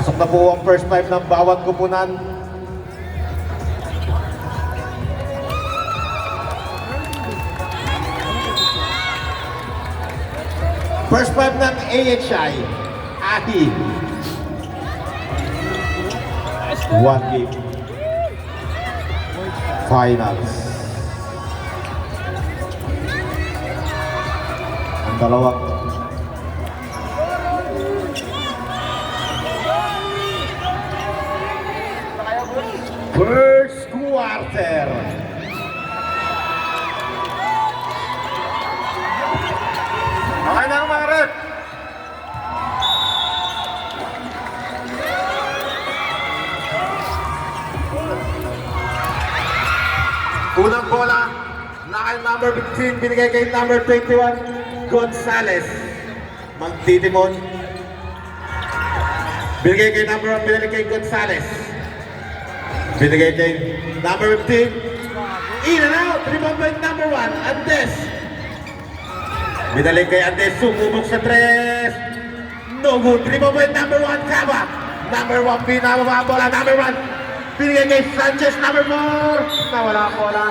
Pasok na po ang first five ng bawat kupunan. First five ng AHI, Ati. One game. Finals. Ang dalawang first quarter. Okay na mga rep. Unang bola, nakal number 15, binigay kay number 21, Gonzales. Magtitimon. Binigay kay number 1, binigay kay Gonzales. Binigay kay number 15, in and out, rebound by number 1, Andes. Binalik kay Andes, sumubok sa 3. No good, rebound by number 1, Cava. Number 1, pinababa ang bola, number 1. Binigay kay Sanchez, number 4. Nawala ang bola.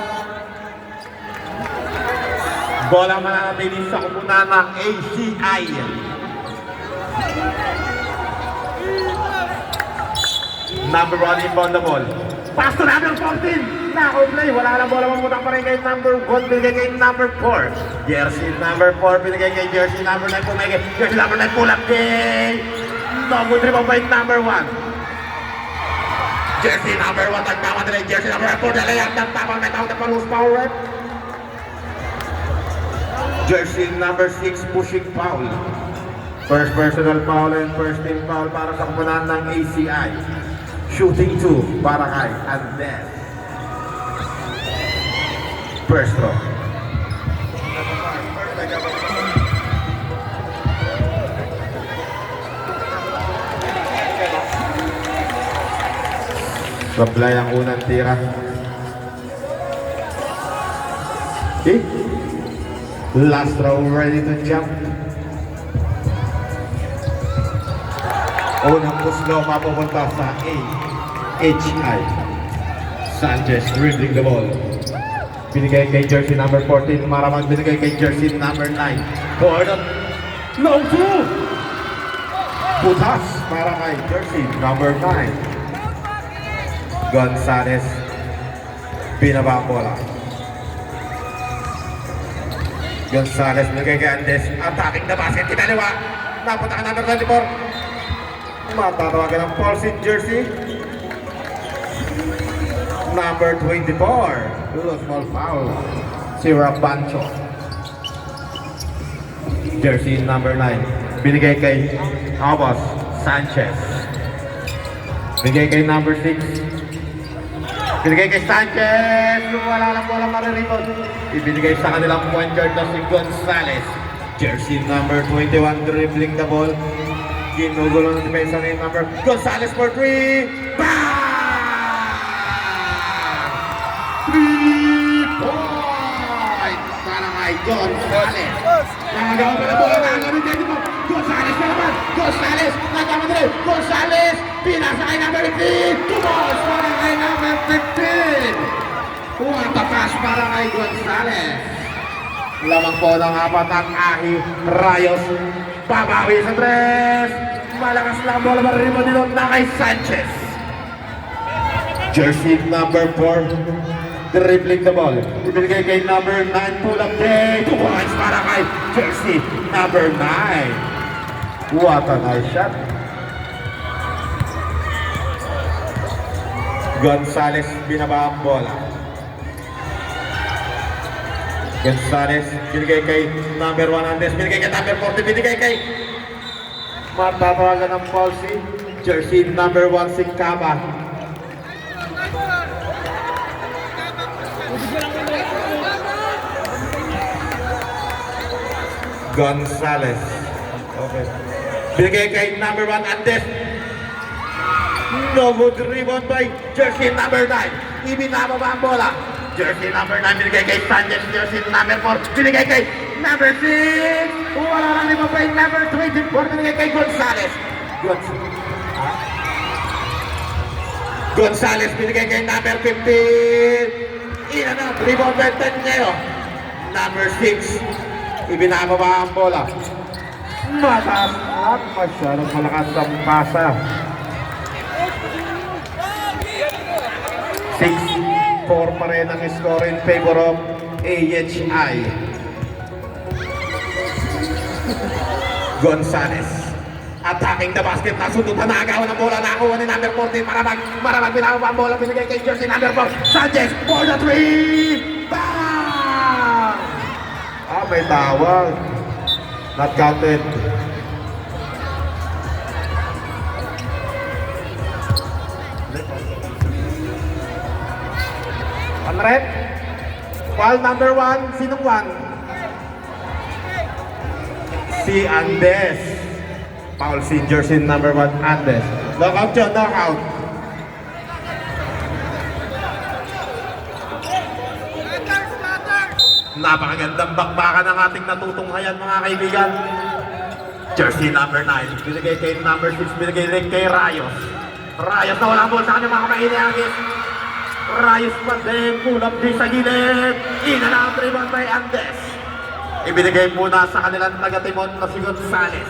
Bola mananatili sa kupunan ng ACI. Number 1 inbound the ball. Pass to number 14. Nako-play. Wala lang bola, mamutang pa rin kay number 1. Binigay kay number 4. Jersey number 4. Binigay kay jersey number 9. Pumigay. Jersey number 9. Pull up kay. No good rebound by number 1. Jersey number 1, tagtama nila jersey number 4, dalayang tagtama na ito, palus power. Jersey number 6, pushing foul. First personal foul and first team foul para sa kupunan ng ACI. Shooting 2 para kay Andes. First throw. Supply ang unang tira. Okay. Last throw, ready to jump. Unang puslo mapupunta sa AHI. Sanchez dribbling the ball. Binigay kay jersey number 14. Maraman binigay kay jersey number 9. Gordon. Low 2. Butas para kay jersey number 9. Gonzales, binaba ang bola. Gonzales, nagay kay Andes, attacking the basket, kinaliwa. Napunta ka number 24. Matatawagan ng false in jersey. Number 24, little small foul. Si Rabancho. Jersey number 9, binigay kay Abos Sanchez. Binigay kay number 6. Binigay kay Sanchez, wala lang bola mariribot. Ibinigay sa kanilang point guard na si Gonzales. Jersey number 21, dribbling the ball. Ginugulo ng depensa ni number Gonzales for 3. Bang! 3 point para kay Gonzales. Nagagawa pa na bola, nagagawa dito po. Gonzales na naman. Gonzales, nagkamadali. Gonzales, pinasa kay number 15. Tumos para kay number 15. What a pass para kay Gonzales. Lamang po ng apat ang Ahi Rayos. Babawi sa 3. Malakas lang ang bola, mariribo dito na kay Sanchez. Jersey number 4. Dribbling the ball. Ibinigay kay number 9. Pull up day. 2 points para kay jersey number 9. What a nice shot. Gonzales binaba ang bola. Gonzales binigay kay number 1 Andes. Binigay kay number 40. Binigay kay matatawagan ng foul si jersey number 1 si Cava. Gonzales. Okay. Binigay kay number 1 Andes. No good rebound by jersey number 9. Ibinababa ang bola. Jersey number 9 binigay kay Sanchez. Jersey number 4 binigay kay number 6. Wala lang rebound by number 24. Binigay kay Gonzales. Gonzales binigay kay number 15. Iyan na, rebound by 10 ngayon. Number 6. Ibinababa ang bola. Mataas at masyadong malakas ang pasa. 6-4 pa rin ang score in favor of AHI. Gonzales attacking the basket, nasundutan na agawan ng bola, nakuha ni number 14, Maramag binababa ang bola, binigay kay jersey number 4, Sanchez for the 3, bang! May tawag, not counted. Rep, foul number 1, sinong 1? Si Andes. Foul si jersey number 1, Andes. Knockout yun, knockout. Napakagandang bakbakan ng ating natutunghayan mga kaibigan. Jersey number 9, binigay kay number 6, binigay rin kay Rayos. Rayos na walang ball sa kanya mga kainihagis. Rayos pa din, pull-up din sa gilid. Ina na ang rebound by Andes. Ibinigay muna sa kanilang taga-timon na si Gonzales.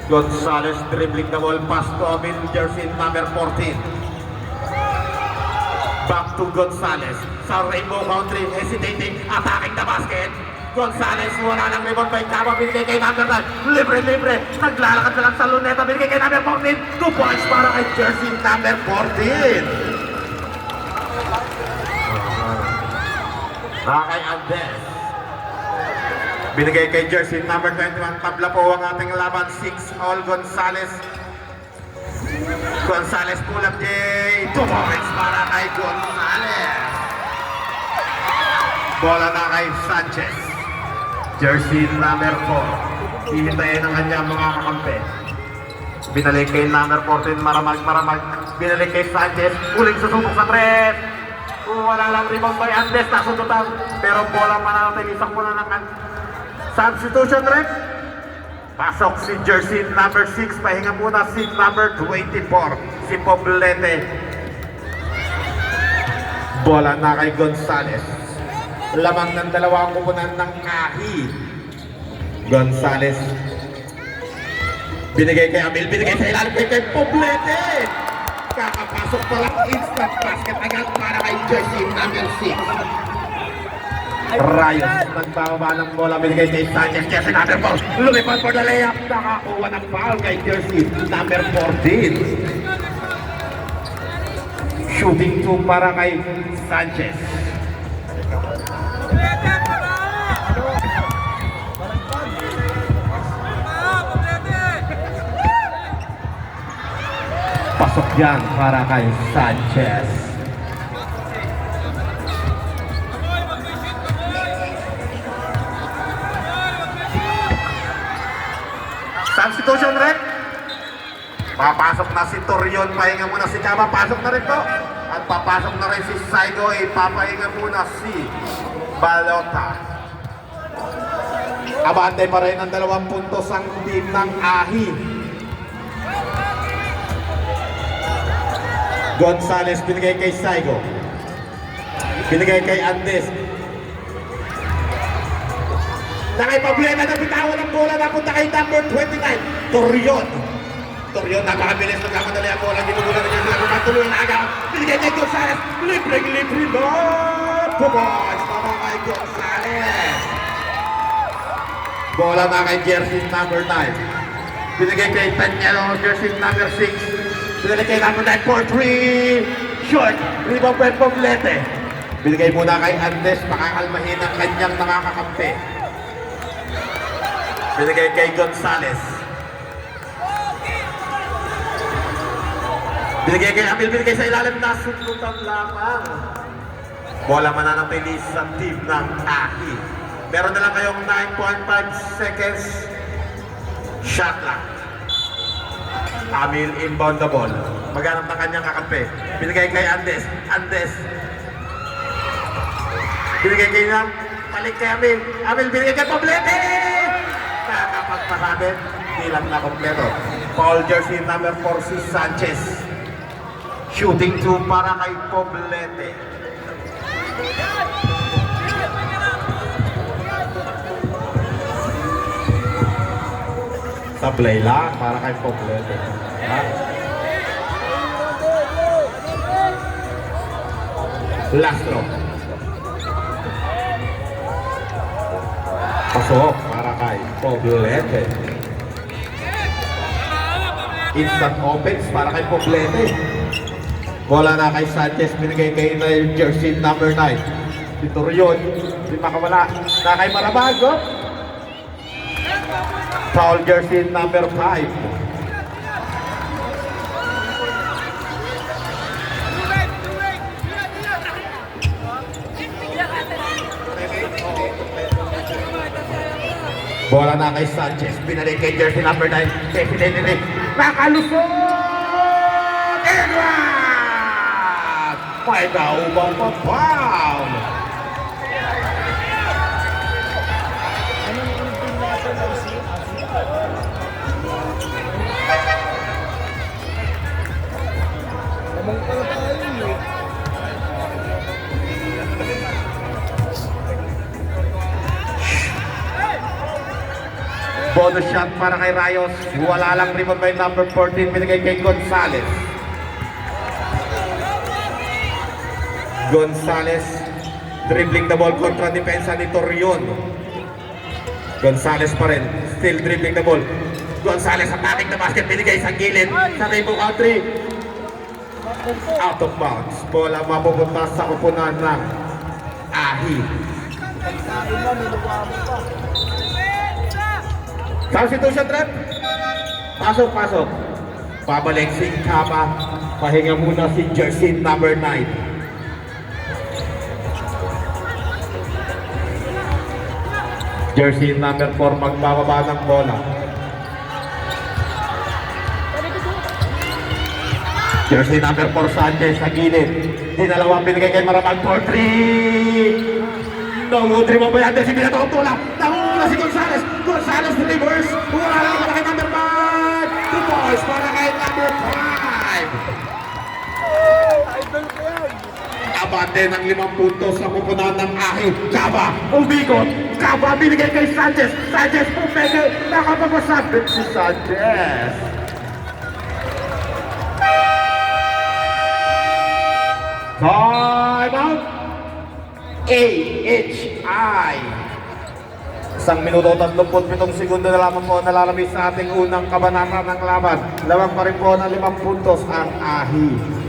Gonzales dribbling the ball past to Amin, jersey number 14. Back to Gonzales. Sa Rainbow Country, hesitating, attacking the basket. Gonzales, wala ng rebound by Cava, binigay kay number 9. Libre. Naglalakad na lang sa luneta, binigay kay number 14. 2 points para kay jersey number 14. Kay Andes. Binigay kay jersey number 21. Tabla po ang ating laban. 6 all Gonzales. Gonzales pull up J. 2 points para kay Gonzales. Bola na kay Sanchez. Jersey number 4. Hihintayin ang kanyang mga kakampi. Binalik kay number 14. Maramag. Binalik kay Sanchez. Uling susubok sa 3. Wala lang rebound by Andes. Nasundutan. Pero bola mananatili. Isang muna ng substitution rep. Pasok si jersey number 6. Pahinga muna si number 24. Si Poblete. Bola na kay Gonzales. Lamang ng dalawang kupunan ng Ahi. Gonzales. Binigay kay Amil. Binigay sa ilalim kay Poblete. Kakapasok pa lang. Instant basket agad para kay jersey number 6. Rayos, nagbababa ng bola, binigay kay Sanchez, jersey number 4, lumipad for the layup, nakakuha ng foul kay jersey number 14. Shooting 2 para kay Sanchez. Pasok yan para kay Sanchez. Substitution rep. Papasok na si Torion, pahinga muna si Chama, pasok na rin to. At papasok na rin si Saigo, papahinga muna si Balota. Abante pa rin ang 2 puntos ang team ng Ahi. Gonzales binigay kay Saigo. Binigay kay Andes. Nakaipablema na bitawan ng bola, napunta kay number 29, Torion. Torion, napakabilis, nagkamadali ang bola, ginugulan na niya sila, patuloy na agad. Binigay kay Gonzales, libre no! Pumoys, tama kay Gonzales. Bola na kay jersey number 9. Binigay kay Tanyelo, jersey number 6. Binigay kay number 9 for 3. Short, rebound by Poblete. Binigay muna kay Andes, makakalmahin ang kanyang nakakakampi. Binigay kay Gonzales. Binigay kay Amil, binigay sa ilalim na sundutan lamang. Bola mananatili sa team ng Ahi. Meron na lang kayong 9.5 seconds. Shot lang. Amil inbound the ball. Maghanap ng kanyang kakampi. Binigay kay Andes. Andes. Binigay kay Nam. Balik kay Amil. Amil binigay kay Poblete. Nakapagpasabit, hindi lang na kompleto. Foul jersey number 4 si Sanchez. Shooting 2 para kay Poblete. Sablay lang para kay Poblete. Ha? Lastro. Pasok para kay Poblete. Instant offense para kay Poblete. Bola na kay Sanchez, binigay kay jersey number 9. Si Torion, di makawala. Na kay Marabago. Foul jersey number 5. Bola na kay Sanchez, binalik kay jersey number 9. Definitely, nakalusot! Edward! May daubang pa-foul! Bonus shot para kay Rayos. Wala lang rebound by number 14. Binigay kay Gonzales. Gonzales dribbling the ball kontra depensa ni Torion. Gonzales pa rin. Still dribbling the ball. Gonzales attacking the basket. Binigay sa gilid. Sa Rainbow Country. Out of bounds. Bola mapupunta sa kupunan ng Ahi. Substitution trap. Pasok, pasok. Pabalik si Kaba. Pahinga muna si jersey number 9. Jersey number 4 magbababa ng bola. Jersey number 4 Sanchez sa gilid. Dinalawang binigay kay Maramag for 3. No, dribble ba yan? Si Pinatong tula. Nanguna si Gonzales. Gonzales delivers. Wala lang para kay number 5. 2 balls para kay number 5. Abante ng 5 puntos sa pupunan ng Ahi. Kaba, umikot. Kaba, binigay kay Sanchez. Sanchez, pumeke. Nakapapasabit si Sanchez. Time out. AHI. 1 minuto 37 segundo na lamang po nalalabis sa ating unang kabanata ng laban. Lamang pa rin po ng 5 puntos ang Ahi.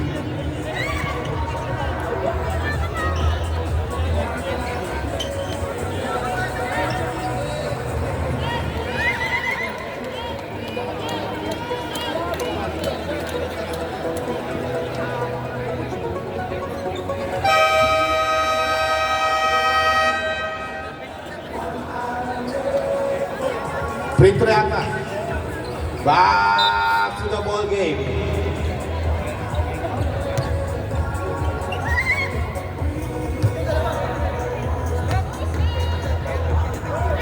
Free throw yata. Back to the ball game.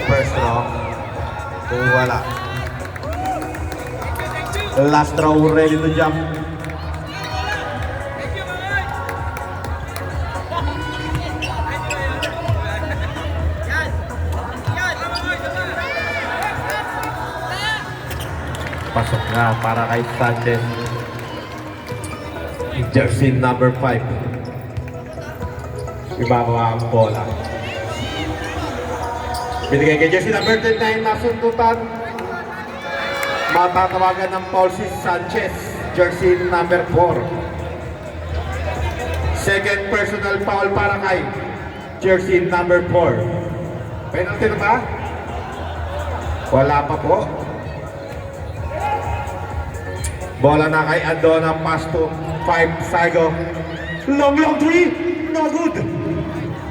First throw. Wala. Last throw ready to jump. Pasok na para kay Sanchez. Jersey number 5. Ibaba ang bola. Binigay kay jersey number 39 na sundutan. Matatawagan ng foul si Sanchez. Jersey number 4. Second personal foul para kay jersey number 4. Penalty na ba? Wala pa po. Bola na kay Andona, pass to 5, Saigo. Long 3, no good.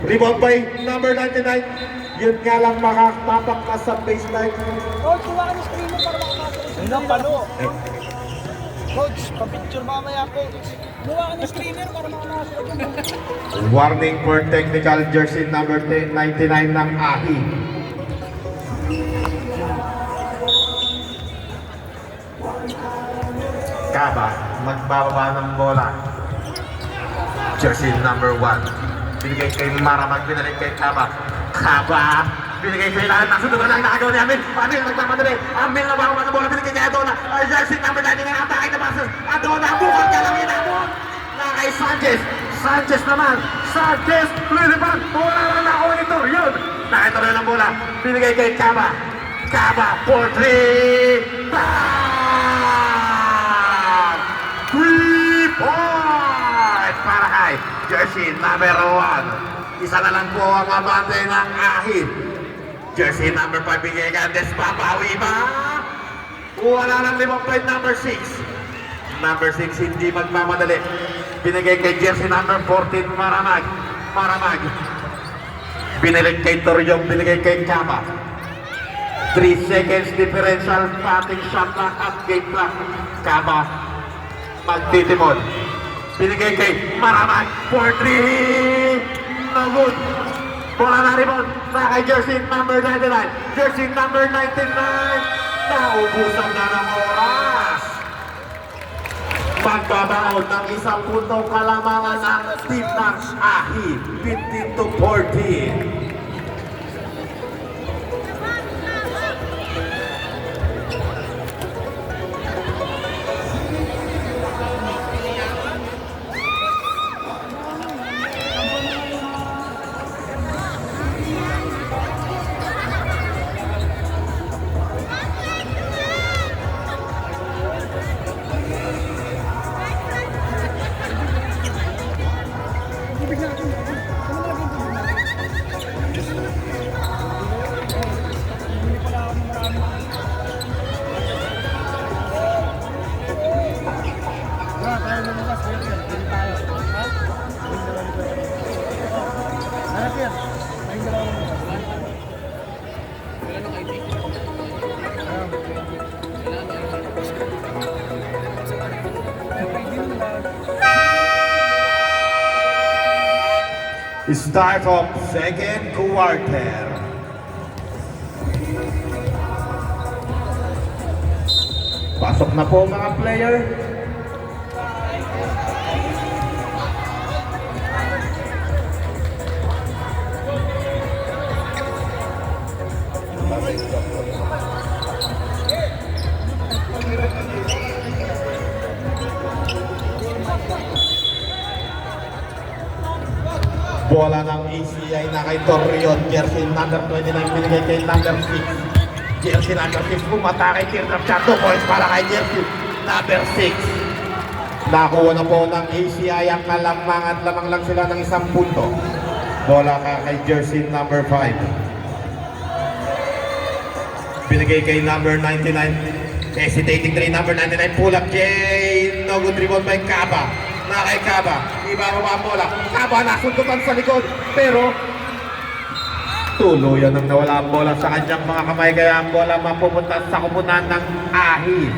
Rebound by number 99. Yun nga lang makatapak na sa baseline. Coach, kuha ka ng screen mo para makapasok. Hindi palo. Coach, pa-picture mamaya, coach. Kuha ka ng screener para makapasok. Warning for technical jersey number 99 ng Ahi. Kaba, magbababa ng bola. Jersey number 1. Binigay kay Maramag, binalik kay Kaba. Kaba, binigay kay lahat. Nasunod na lang nakagawa ni Amil. Amil nagmamadali. Amil na bago ng bola, binigay kay Adona. Ay, jersey number 9, nga atake na passes. Adona, bukod ka lang inabot. Na kay Sanchez. Sanchez naman. Sanchez, lilipan. Bola lang nakuha ni Torion. Nakituloy ng bola. Binigay kay Kaba. Kaba for 3. Bang! 3 points para kay jersey number 1. Isa na lang po ang abante ng Ahid. Jersey number 5 bigay ka. Despapawi ba? Wala lang 5 point number 6. Number 6 hindi magmamadali. Binigay kay jersey number 14 Maramag. Maramag. Binalik kay Toriong, binigay kay Kaba. 3 seconds differential, patting shot clock at game clock. Kaba magtitimon. Binigay kay Maramag for 3. No good. Bola na rebound na kay jersey number 99. Jersey number 99. Naubusan na ng oras. Pagbabaon ng 1 punto kalamangan ng team ng Ahid. 15-14. Start of second quarter. Pasok na po mga player. Bola ng ACI na kay Torion. Jersey number 29 binigay kay number 6. Jersey number 6 pumatake. Teardrop shot. 2 points para kay jersey number 6. Nakuha na po ng ACI ang kalamang at lamang lang sila ng 1 punto. Bola ka kay jersey number 5. Binigay kay number 99. Hesitating 3, number 99. Pull up J. No good rebound by Kaba. Na kay Kaba. Ibababa ang bola. Kaba nasundukan sa likod. Pero tuluyan nang nawala ang bola sa kanyang mga kamay. Kaya ang bola mapupunta sa kupunan ng Ahid.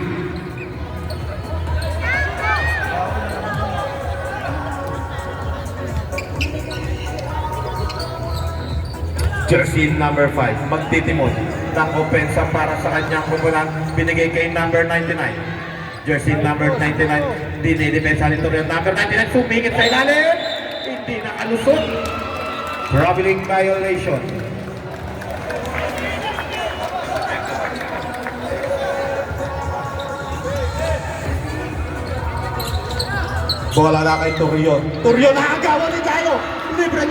Jersey number 5 magtitimon ng opensa para sa kanyang kupunan. Binigay kay number 99. Jersey number 99, dinidepensa nito rin. Number 99, sumingit sa ilalim. Hindi nakalusot. Traveling violation. Bola na kay Torion. Torion na ang gawa ni Jairo. Libre,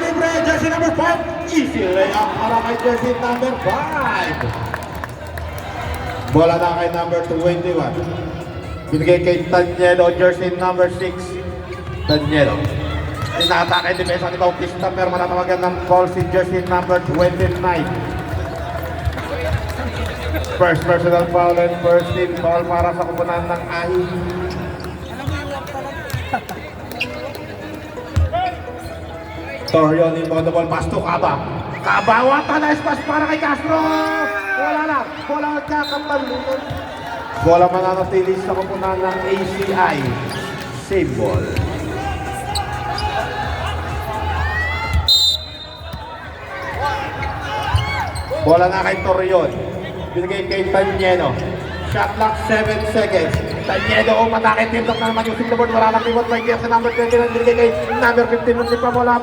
jersey number 5. Easy layup para kay jersey number 5. Bola na kay number 21. Binigay kay Tanyedo, jersey number 6. Tanyedo. Inatake depensa ni Bautista pero manatawagan ng foul si jersey number 29. First personal foul and first team foul para sa kupunan ng Ahid. Torion inbound the ball, pass to Kaba. Kaba, wata na pass para kay Castro. Wala na, bola nagkakapalunan. Bola mananatili sa kupunan ng ACI. Save ball. Bola na kay Torion. Binigay kay Tanyeno. Shot clock 7 seconds. Tanyedo umatake, team up na naman using the board. Wala lang limot by Jersey number 29, binigay kay number 15 ng Sipa Bola.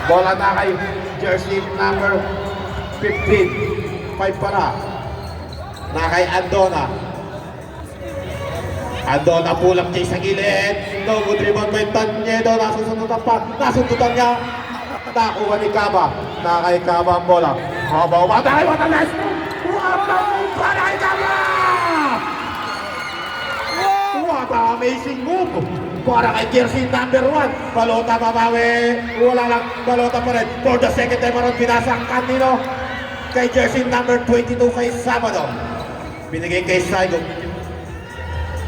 Bola na kay jersey number 15. 5 para. Na kay Andona. Andona pulang Jay sa gilid. No good rebound by Tanyedo. Nasusundutan pa. Nasundutan niya. Nakuha ni Kaba. Na kay Kaba ang bola. Kaba umatake. What a nice move. What a move para kay Kaba. What a amazing move. Para kay jersey number 1. Balota babawi. Wala lang. Balota pa rin. For the second time around. Binasa ang kanino. Kay jersey number 22 kay Sabado. Binigay kay Saigo.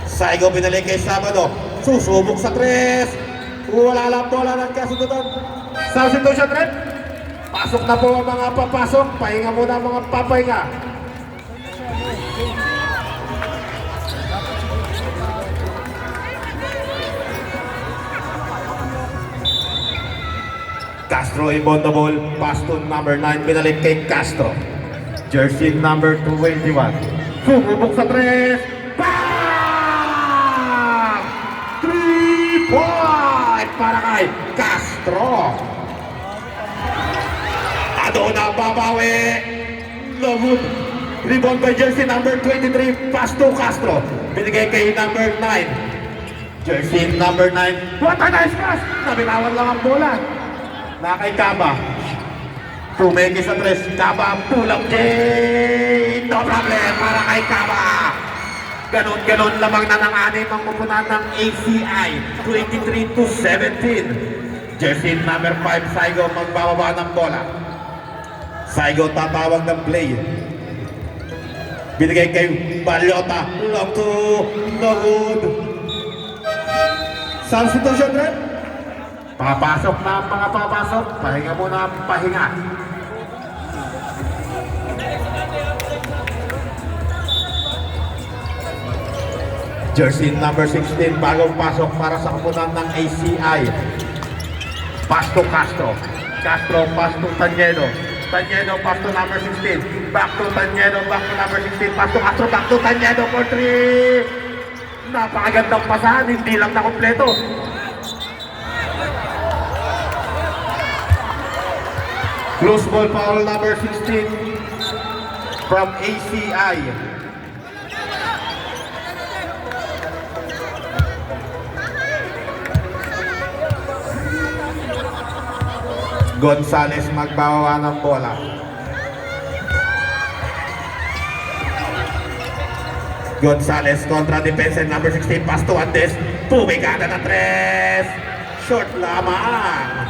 Saigo binalik kay Sabado. Susubok sa 3. Wala lang bola ng kasundutan. Substitution rin. Pasok na po ang mga papasok. Pahinga muna ang mga papahinga. Castro inbound the ball. Pass to number 9. Binalik kay Castro. Jersey number 21. Sumubok sa 3. Bang! 3-point para kay Castro. Adona babawi. Lovud. Rebound by jersey number 23. Pass to Castro. Binigay kay number 9. Jersey number 9. What a nice pass! Nabilawan lang ang bola. Na kay Kaba. Tumegi sa 3. Kaba pulang Jay. No problem para kay Kaba. Ganon-ganon lamang na ng anim ang kupunan ng ACI. 23-17. Jersey number 5. Saigo magbababa ng bola. Saigo tatawag ng play. Binigay kay Balyota. Long to no good. Substitution rin. Papasok na ang mga papasok. Pahinga muna ang pahinga. Jersey number 16. Bagong pasok para sa kapunan ng ACI. Pass to Castro. Castro pass to Tanyedo. Tanyedo pass to number 16. Back to Tanyedo. Back to number 16. Pass to Castro. Back to Tanyedo for 3. Napakagandang pasahan. Hindi lang na kompleto. Close ball foul number 16 from ACI. Gonzales magbawa ng bola. Gonzales kontra defense number 16. Pass to Andes. Pumigada na 3. Short lamang.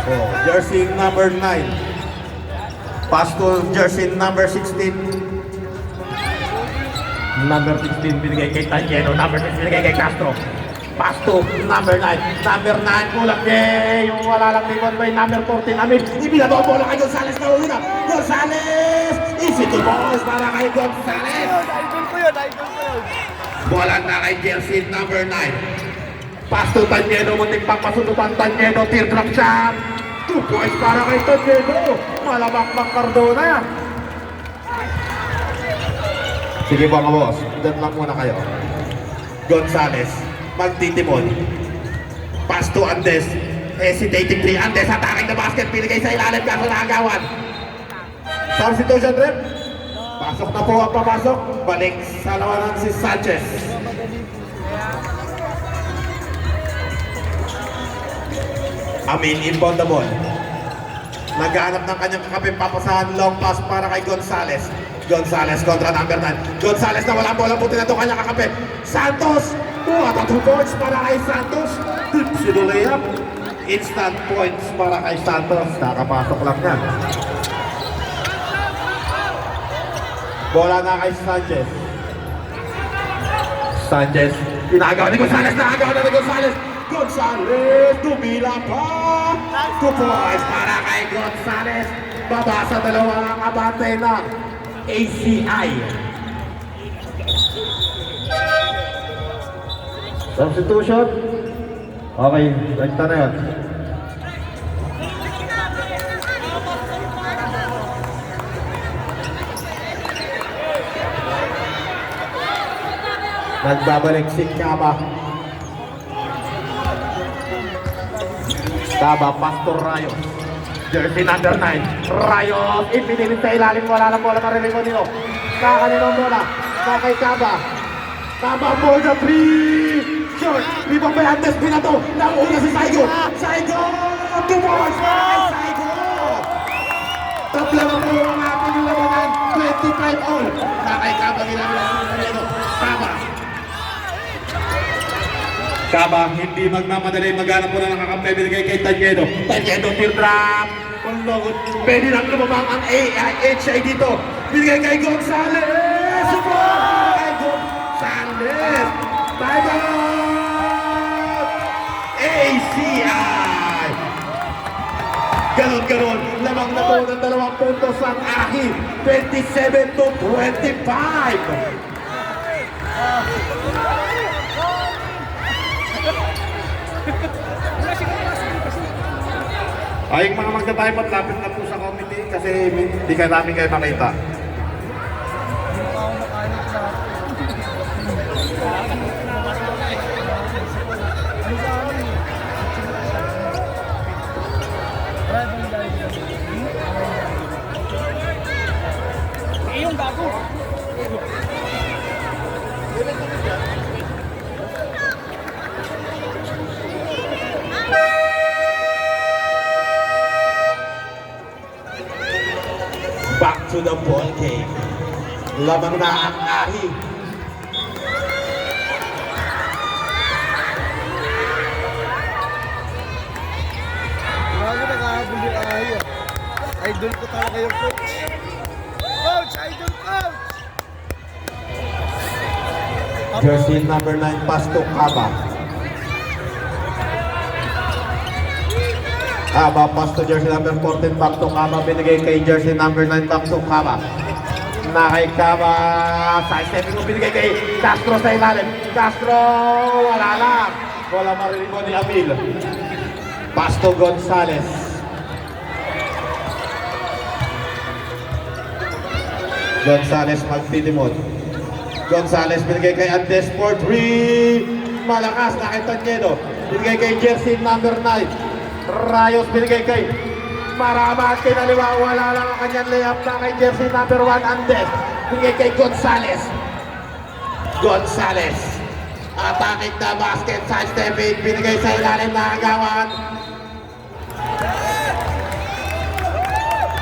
Oh, jersey number 9. Pass to jersey number 16. Number 16 binigay kay Tanyedo. Number 6 binigay kay Castro. Pass to number 9. Number 9 kulang din. Yung wala lang limon by number 14. Amin, ibinado ang bola kay Gonzales na uwi na. Gonzales! Easy to balls para kay Gonzales. Idol ko yun, idol ko yun. Bola na kay jersey number 9. Pass to Tanyedo, muntik pang pasundutan Tanyedo, teardrop shot. 2 points para kay Tanyedo. Malabak-bak Cardona yan. Sige mga boss, doon lang muna kayo. Gonzales, magtitimon. Pass to Andes. Hesitating 3. Andes, attacking the basket. Pinigay sa ilalim, kaso nakagawan. Substitution trip. Pasok na po ang papasok. Balik sa lawanan si Sanchez. Amin, inbound the ball. Naghahanap ng kanyang kakape, papasahan long pass para kay Gonzales. Gonzales kontra number 9. Gonzales na wala bola, puti na ito kanyang kakape. Santos! What a 2 points para kay Santos. Tipsy the layup. Instant points para kay Santos. Nakapasok lang yan. Bola na kay Sanchez. Sanchez. Inagaw ni Gonzales. Nakagaw na ni Gonzales. Gonzales, tumila pa! 2 points para kay Gonzales. Baba sa dalawang abante ng ACI. Substitution. Okay, nagta na yun. Nagbabalik si Kaba. Kaba, Pastor Rayos. Jersey number 9. Rayos, ipinilit sa ilalim. Wala na bola, marinig mo nito. Kakaninong bola. Kay Kaba. Kaba, ball na 3. Short. Ribang by Andes, binato. Nauna si Saigo. Saigo! 2 balls. Saigo! Tatlo na po ang ating labanan. 25 all. Kay Kaba, ginagawa. Kaba. Kaba, hindi magmamadali, maghanap mo na nakakampi, binigay kay Tanyedo. Tanyedo, teardrop. Pwede nang lumabang ang HI dito. Binigay kay Gonzales. Support! Kay Gonzales. Bye-bye! ACI! Ganon-ganon, lamang na po ng 2 puntos ang Ahi. 27-25. Ay, mga magta-timeout, lapit na po sa committee kasi hindi ka namin kayo makita. Yung bago. Back to the ball game. Lamang na ang Ahi. Grabe, nakahabol yung Ahi ah. Idol ko talaga yung coach. Coach! Idol coach! Jersey number 9, pass to Kaba. Kaba, pass to jersey number 14, back to Kaba. Binigay kay jersey number 9, back to Kaba. Na kay Kaba. Sa stepping mo, binigay kay Castro sa ilalim. Castro, wala lang. Wala marinig mo ni Amil. Pass to Gonzales. Gonzales magtitimod. Gonzales binigay kay Andes for 3. Malakas na kay Tanyedo. Binigay kay jersey number 9. Rayos binigay kay Maramat. Kinaliwa, wala lang ang kanyang layup na kay jersey number 1 Andes. Binigay kay Gonzales. Gonzales. Attacking the basket. Side stepping. Binigay sa ilalim na agawan.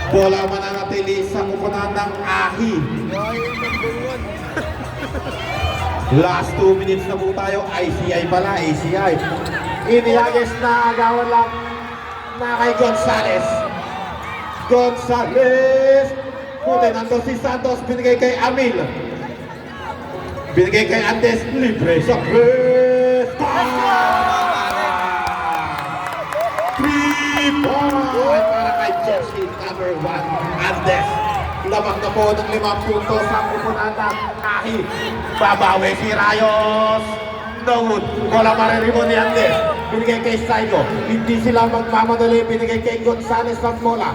Bola mananatili sa kupunan ng Ahi. Last 2 minutes na po tayo. ICI pala, ACI. Inihagis na agawan lang na kay Gonzales. Gonzales. Puti nandun si Santos. Binigay kay Amil. Binigay kay Andes. Libre sa press. 3 points para kay jersey number 1 Andes. Lamang na po ng 5 puntos sa kupunan ng Ahi. Babawi si Rayos. No, wala maririmo ni Andes. Binigay kay Saigo. Hindi sila magmamadali. Binigay kay Gonzales ng bola.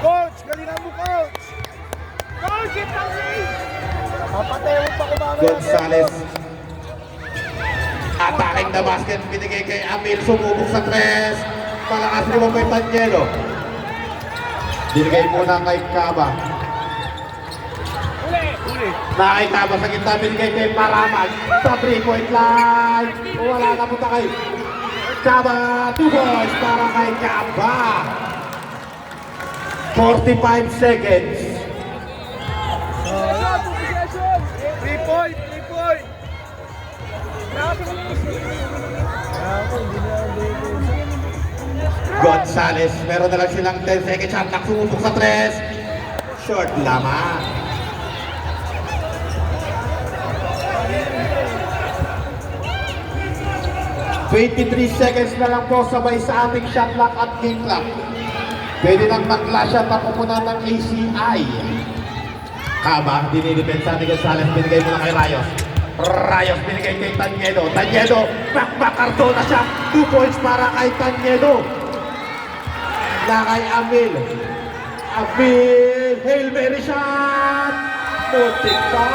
Coach! Galingan mo, coach! Coach! Hit ang ring! Papatayin mo pa ko mamaya. Gonzales. Attacking the basket. Binigay kay Amil. Sumubok sa 3. Malakas naman kay Tanyedo. Binigay muna kay Kaba. Na kay Kaba sa gitna. Binigay kay Maramat. Sa 3-point line. Wala na punta kay Kaba. 2 points para kay Kaba. 45 seconds. 3 point! 3 point! Gonzales, meron na lang silang 10 seconds shot. Naksumubok sa 3. Short lamang. $23 seconds na lang po sabay sa ating shot clock at game clock. Pwede nang mag-flash shot ang kupunan ng ACI. Kaba, dinidepensa ni Gonzales. Binigay mo na kay Rayos. Rayos binigay kay Tanyedo. Tanyedo, back-back-karto na siya. 2 points para kay Tanyedo. Na kay Amil. Amil, Hail Mary shot! Muntik pa!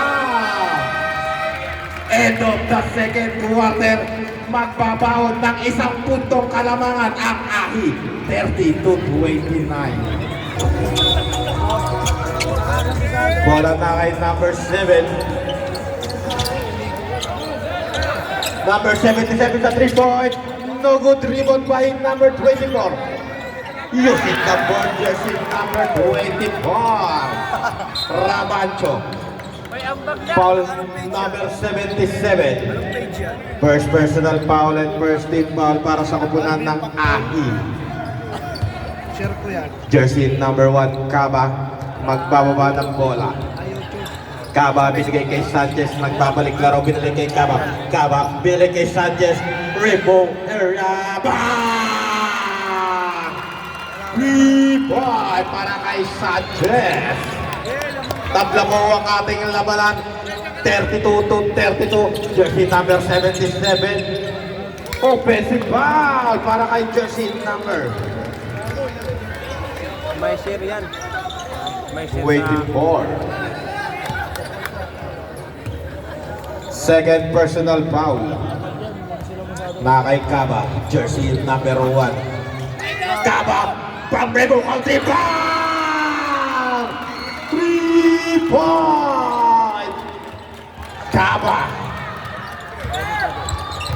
End of the second quarter, magbabaon ng isang puntong kalamangan ang AHI, 30-29. Bola na kay number 7. Number 77 sa 3-point. No good rebound by number 24. Using the board jersey number 24. Rabancho. Foul number 77. First personal foul and first team foul para sa kupunan ng AHI. Share ko yan. Jersey number 1, Kaba, magbababa ng bola. Kaba, binigay kay Sanchez, nagbabalik laro, binigay kay Kaba. Kaba, binigay kay Sanchez, rebound area, bang! Rebound para kay Sanchez. Tabla mo ang ating labanan, 32-32, jersey number 77. Offensive foul para kay jersey number May share yan. May share 24. Second personal foul. Na kay Kaba, jersey number 1. Kaba, from rebound country foul! 3-point! Kaba.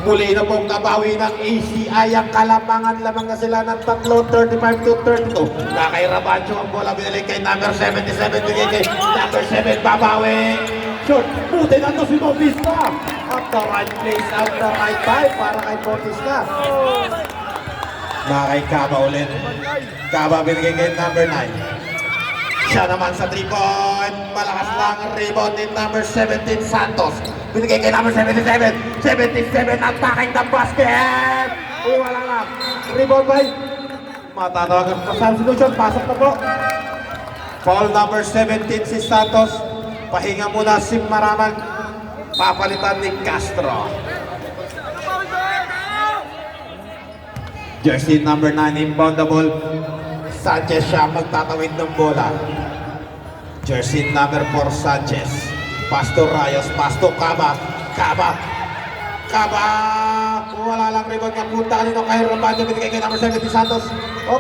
Muli na pong nabawi ng ACI ang kalamangan, lamang na sila ng 35-32. Na kay Rabancho ang bola, binalik kay number 77, bigay kay number 7, babawi. Short, buti na to si Bautista. At the right place, at the right time para kay Bautista. Na kay Kaba ulit. Kaba binigay kay number 9. Siya naman sa 3-point. Malakas lang ang rebound ni number 17, Santos. Binigay kay number 77. 77 attacking the basket. Uy, wala lang. Rebound by matatawagan pa substitution. Pasok na po. Foul number 17 si Santos. Pahinga muna si Maramag. Papalitan ni Castro. Jersey number 9, inbound the ball. Sanchez siya magtatawid ng bola. Jersey number 4, Sanchez. Pasto Rayos, Pasto Kaba. Kaba. Kaba. Wala lang rebound niya. Punta kanino kay Rabancho. Binigay kay number 70, Santos. Oh.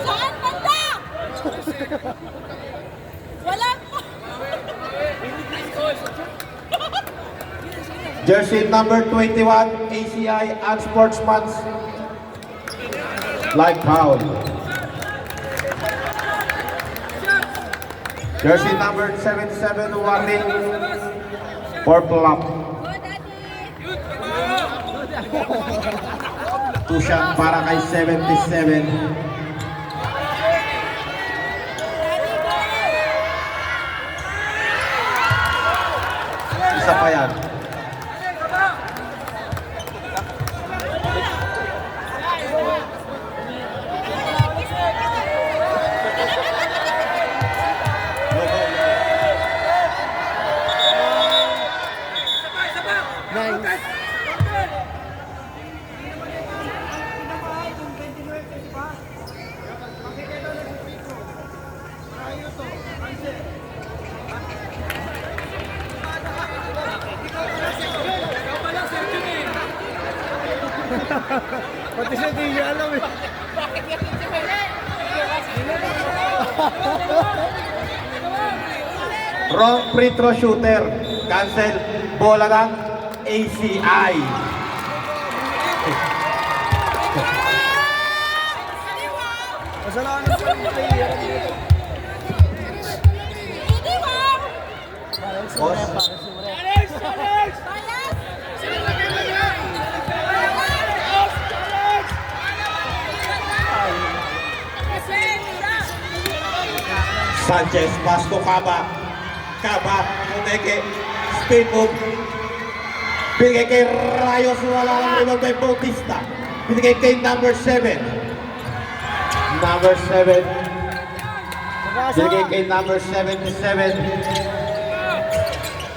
Saan banda? Wala pa. Jersey number 21, ACI Unsportsman's like foul. Jersey number 77, warning for flop. Push-up para kay 77. Isa pa yan. Pati siya di niya alam eh. Wrong free throw shooter. Cancel. Bola ng ACI. Kasalanan siya yung player. Hindi ba? Boss. Sanchez, pass to Kaba. Kaba, Muneke, spin move. Binigay kay Rayos, wala lang rebound by Bautista. Binigay kay number 7. Number 7. Binigay kay number 77.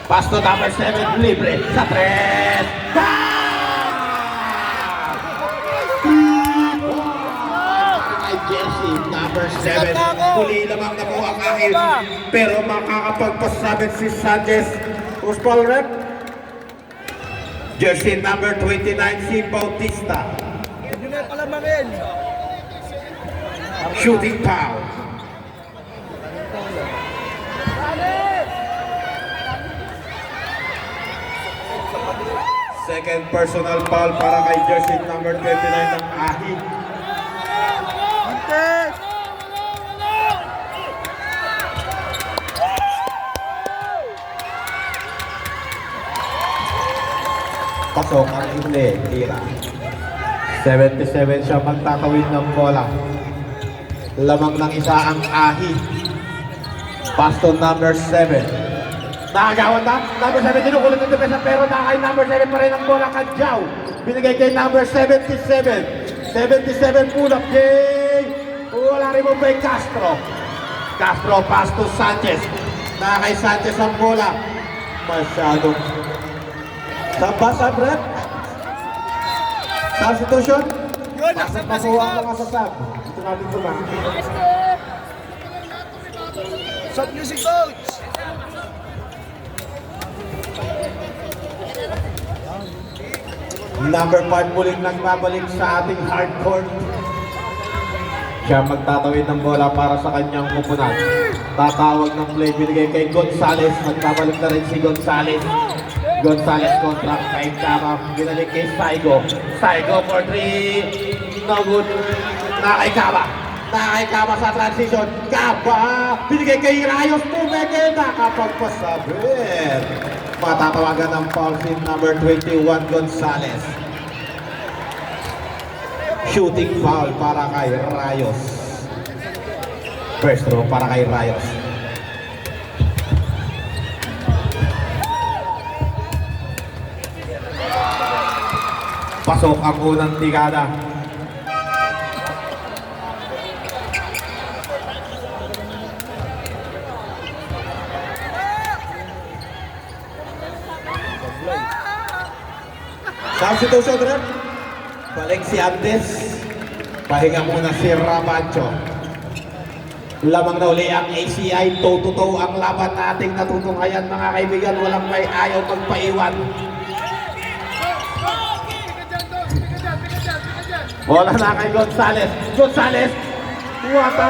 Pass to number 7, libre sa 3. Jersey number number 7. Muli lamang na po ang akin. Pero makakapagpasabit si Sanchez. Who's Paul Rep? Jersey number 29, si Bautista. Yun na palamangin. Shooting foul. Second personal foul para kay jersey number 29 ng Ahi. Antes! Pasok ang Inle, tira. 77 siya magtatawid ng bola. Lamang ng isa ang Ahi. Pasto number 7. Nakagawan na. Number 7 tinukulot ng defensa pero nakakay number 7 pa rin ang bola Kadjaw. Binigay kay number 77. 77 pull-up kay wala rin mo kay Castro. Castro pass to Sanchez. Nakakay Sanchez ang bola. Masyadong Sabasa, Brett. Substitution. Yun, Pasok nasa pa po ang mga sasab. Ito natin ito ba? Shot music coach! Number 5 muling nagbabalik sa ating hardcourt. Siya magtatawid ng bola para sa kanyang kupunan. Tatawag ng play binigay kay Gonzales. Magtabalik na rin si Gonzales. Gonzales kontra kay Kama. Ginalik kay Saigo. Saigo for 3. No good. Nakay Kama. Nakay Kama sa transition. Kama. Binigay kay Rayos. Pumeke. Nakapagpasabit. Matatawagan ng foul si number 21 Gonzales. Shooting foul para kay Rayos. First throw para kay Rayos. Pasok ang unang tikada. Substitution rep. Balik si Andes. Pahinga muna si Rabancho. Lamang na uli ang ACI. Toe-to-toe ang laban nating natutunghayan mga kaibigan. Walang may ayaw magpaiwan. Bola na kay Gonzales. Gonzales. What a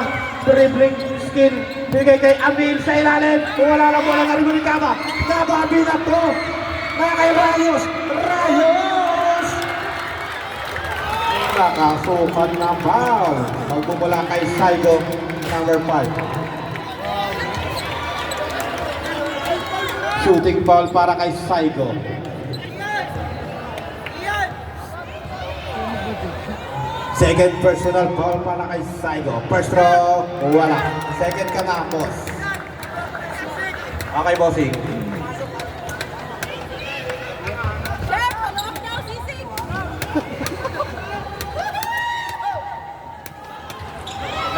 dribbling skill. Bigay kay Amil sa ilalim. Wala na bola na rin ni Kama. Kama binato. Na kay Rayos. Rayos. Nakasukan na foul. Magmumula kay Saigo. Number 5. Shooting foul para kay Saigo. Second personal foul para kay Saigo. First throw, wala. Second ka na, boss. Okay, bossing. Chef, ano ka sisig?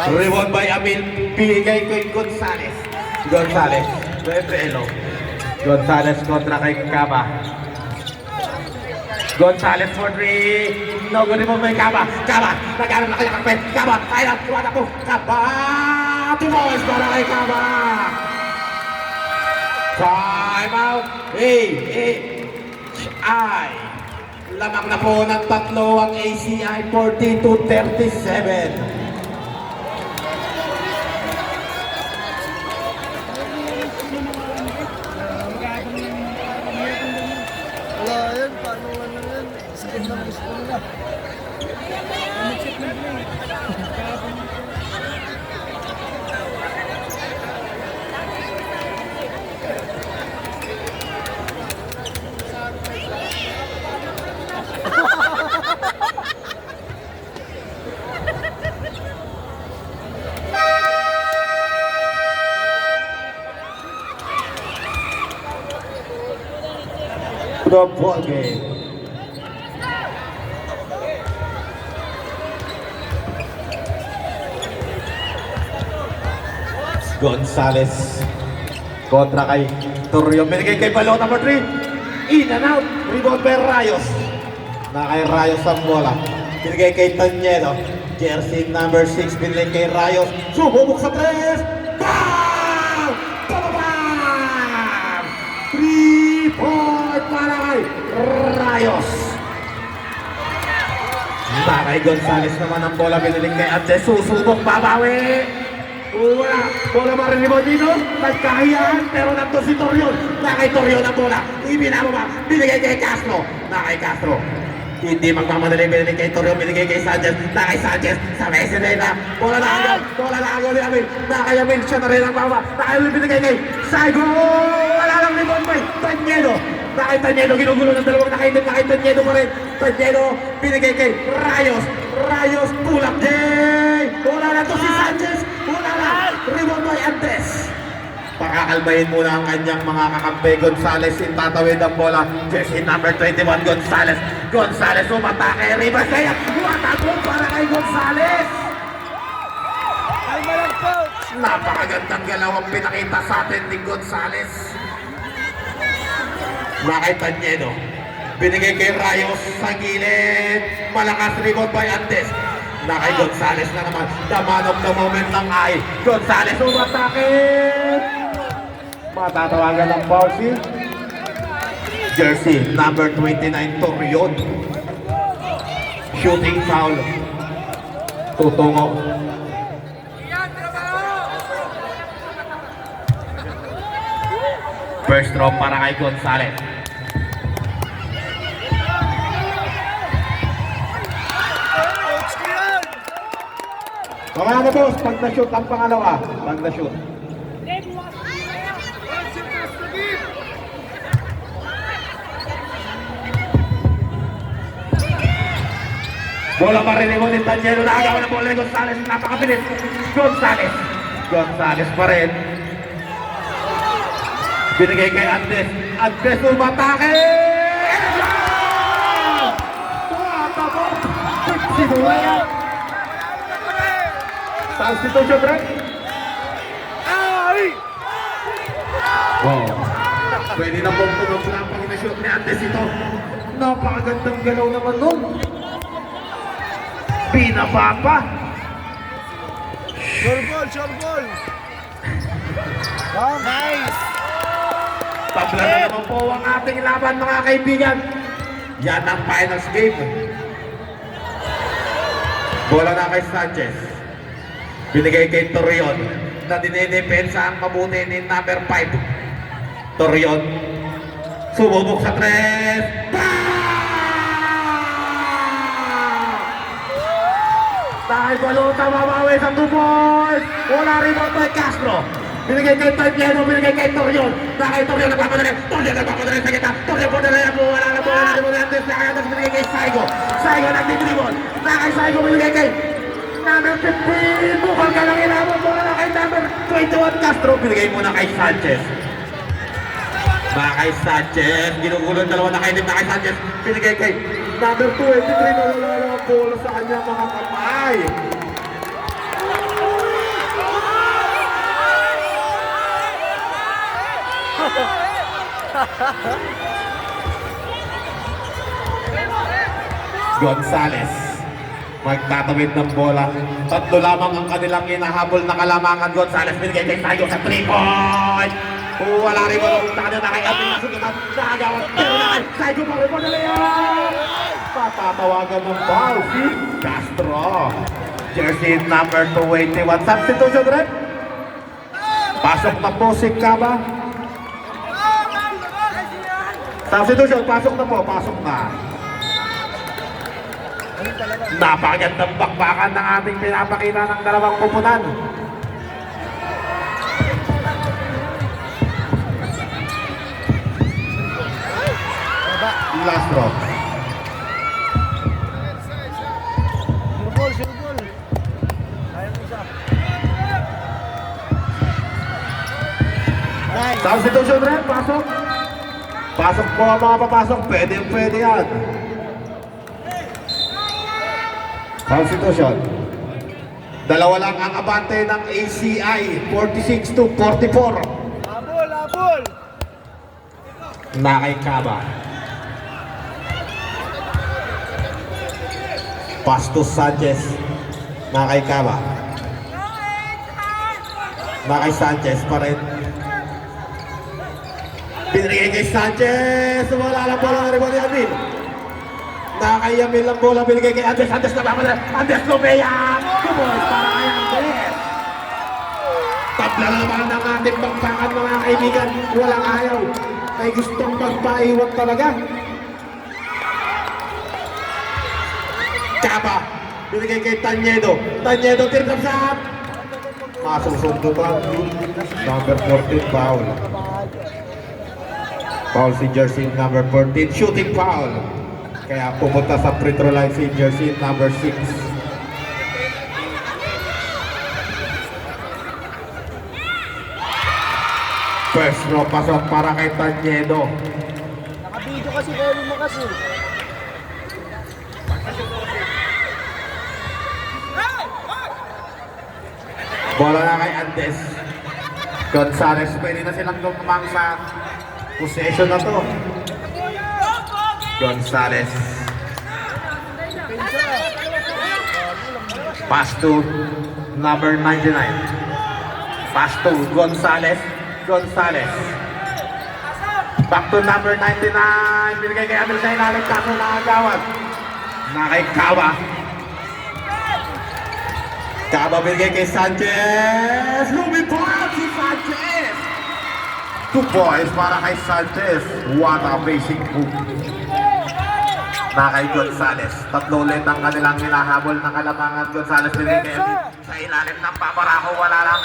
Rebound by Amil. Bigay kay Gonzales. Gonzales. Reprelo. Gonzales kontra kay Kama. Gonzales for 3. No good mo may Kama. Kama. Nagano na kay Kakpet. Kama. Kaya na. Tuwada po. Kama. Tumawis para kay Kama. Time out. ACI. Lamang na po ng tatlo ang ACI 40-37. Wala yan, paano ano yan? Sakit na gusto nila. The ball game. Gonzales kontra kay Torrio. Binigay kay Balot number 3. In and out. Rebound by Rayos. Na kay Rayos ang bola. Binigay kay Tanyedo. Jersey number 6, binigay kay Rayos. Sumubok sa 3. Bang! Pababang! 3-point para kay Rayos. Takay Gonzales naman ang bola, biniling kay Ante. Susubok, babawi. Wala. Bola mariribon dito. Nagkahiyaan, pero nandun si Torion. Nakay Torion ang bola. Ibinababa. Binigay kay Castro. Nakay Castro. Hindi magmamadali, biniling kay Torion. Binigay kay Sanchez. Nakay Sanchez. Sa Mesineta. Bola na agaw. Bola na agaw ni Amin. Nakay Amin. Siya na rin ang baba. Nakay Amin, binigay kay Saigo. Wala lang ribon pa. Tanyedo. Nakay Tanyedo. Ginugulo ng dalawang nakainit. Nakay Tanyedo pa rin. Tanyedo. Binigay kay Rayos. Rayos. Tulak day. Wala na to si Sanchez. Wala na. Ribon by Antes. Pakakalbayin muna ang kanyang mga kakampi. Gonzales itatawid ang bola. Jersey number 21, Gonzales. Gonzales umatake. Ribas kaya. Watatong para kay Gonzales. Kalma lang, coach. Napakagandang galaw ang pinakita sa atin ni Gonzales. Nakay Tanyedo. Binigay kay Rayos sa gilid. Malakas rebound by Antes. Nakay Gonzales na naman. The man of the moment ng ay. Gonzales umatake. Matatawagan ng foul si Jersey number 29, Torion. Shooting foul. Tutungo. First throw para kay Gonzales. Coach ko yan. Mga na boss, pag na-shoot ang pangalawa. Pag na-shoot. Bola pa rin mo ni Tanyedo. Nakagawa ng bola ni Gonzales. Napakabilis. Gonzales. Gonzales pa rin. Binigay kay Andes. Andes umatake! Tumatabok! Sinuwaya! Substitution, Brad. Ay! Wow. Pwede na pong tumaglang pag na-shoot ni Andes ito. Napakagandang galaw naman nun. Pinaba pa. Sure ball. Oh, nice. Tabla na naman po ang ating laban, mga kaibigan. Yan ang finals game. Bola na kay Sanchez. Binigay kay Torion na dinedepensa ang mabuti ni number 5. Torion. Sumubok sa 3. Dahil balota mabawi sa 2 points. Wala rin mo kay Castro. Binigay kay Tanyedo, binigay kay Torion. Nakay Torion nagpapadali. Torion nagpapadali sa kita. Torion po dala yan. Wala na po. Wala na po. Nakay binigay kay Saigo. Saigo nagtitribon. Nakay Saigo binigay kay number 15. Bukal ka lang inabot. Wala na kay number 21 Castro. Binigay muna kay Sanchez. Kay Sanchez. Ginugulong dalawa na kainip na kay Sanchez. Binigay kay number 23 na wala na bola sa kanya mga kamay. Gonzales magtatawid ng bola. Tatlo lamang ang kanilang hinahabol na kalamangan. Gonzales binigay kay Saigo sa 3 point. Wala rin mo nung tayo na kay Amin na sugitan. Nakagawa. Pero na kay Saigo pa rin mo na yan. Patatawagan ng foul si Castro. Jersey number 21. Substitution rin. Pasok na po si Caba. Substitution, pasok na po, pasok na. Napakagandang bakbakan ng ating pinapakita ng dalawang kupunan. Last drop. Sure ball. Kaya mo isa. Nice. Substitution rin, pasok. Pasok po ang mga papasok, pwede yan. Substitution. Dalawa lang ang abante ng ACI, 46-44. Habol. Nakay Caba. Pass to Sanchez. Na kay Cava. Na kay Sanchez pa rin. Pinigay kay Sanchez. Wala lang bola ng rebound ni Yamil. Na kay Yamil lang bola. Pinigay kay Andres. Andres na ba? Andres Lumea. Kumoy para kay Andres. Tabla naman ng ating bagpakan mga kaibigan. Walang ayaw. May gustong magpaiwan talaga. Cava. Binigay kay Tanyedo. Tanyedo, tirap sa masusundo pa. Number 14, foul. Foul si jersey number 14. Shooting foul. Kaya pumunta sa free throw line si jersey number 6. First throw pasok para kay Tanyedo. Nakabidyo kasi kayo mo kasi. Bola na kay Andes. Gonzales, pwede na silang lumamang sa possession na to. Gonzales. Pass to number 99. Pass to Gonzales. Gonzales. Back to number 99. Binigay kay Andres na ilalim. Kaso nakagawad. Na kay Cava. Cava binigay kay Sanchez. Lumipad si Sanchez. 2 points para kay Sanchez. What a basic move. Na kay Gonzales. Tatlo ulit ang kanilang hinahabol ng kalamangan. Gonzales binigay kay sa ilalim ng pabarako. Wala lang.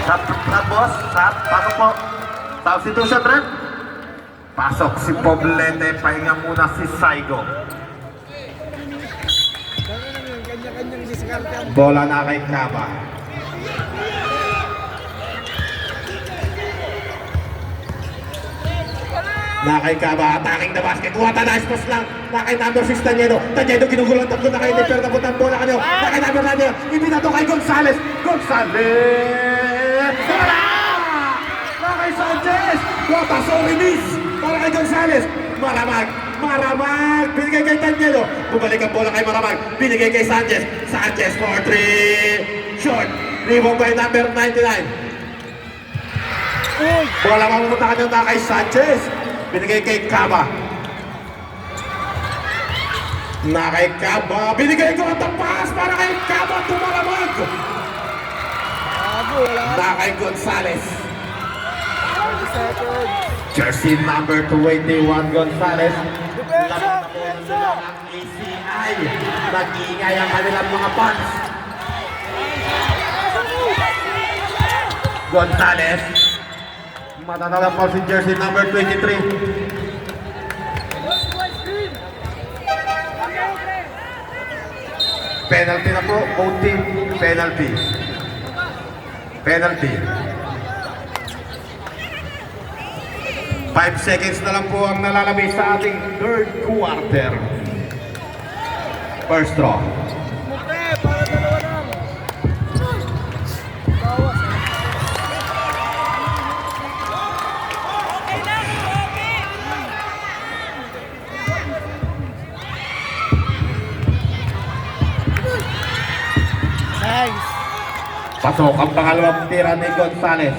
Shot, boss. Shot. Pasok po. Substitution rin. Pasok si Poblete. Pahinga muna si Saigo. Kanya-kanyang diskarte ang Bola na kay Cava. Na kay Cava, attacking the basket. What a nice pass lang. Na kay number 6 Tanyedo. Tanyedo ginugulang tatlo na kay Nefer na putang bola kanyo. Na kay number 9. Ibina to kay Gonzales. Gonzales! Wala! Na kay Sanchez. What a sorry miss. Para kay Gonzales. Maramag. Maramag. Binigay kay Tanyedo. Bumalik ang bola kay Maramag. Binigay kay Sanchez. Sanchez for 3. Short. Rebound by number 99. Bola mamumunta kanya na kay Sanchez. Binigay kay Cava. Na kay Cava. Binigay ko ang pass para kay Cava. Tumalamag. Na kay Gonzales. 30 seconds. Jersey number 21 Gonzales. Depensa! Depensa! Ang ACI. Nag-iingay ang kanilang mga fans. Gonzales. Matatala pa si jersey number 23. Penalty na po. Both team. Penalty. Penalty. 5 seconds na lang po ang nalalabis sa ating third quarter. First draw. Mukre, para dalawa lang. Bawas. Nice. Pasok ang pangalawang tira ni Gonzales.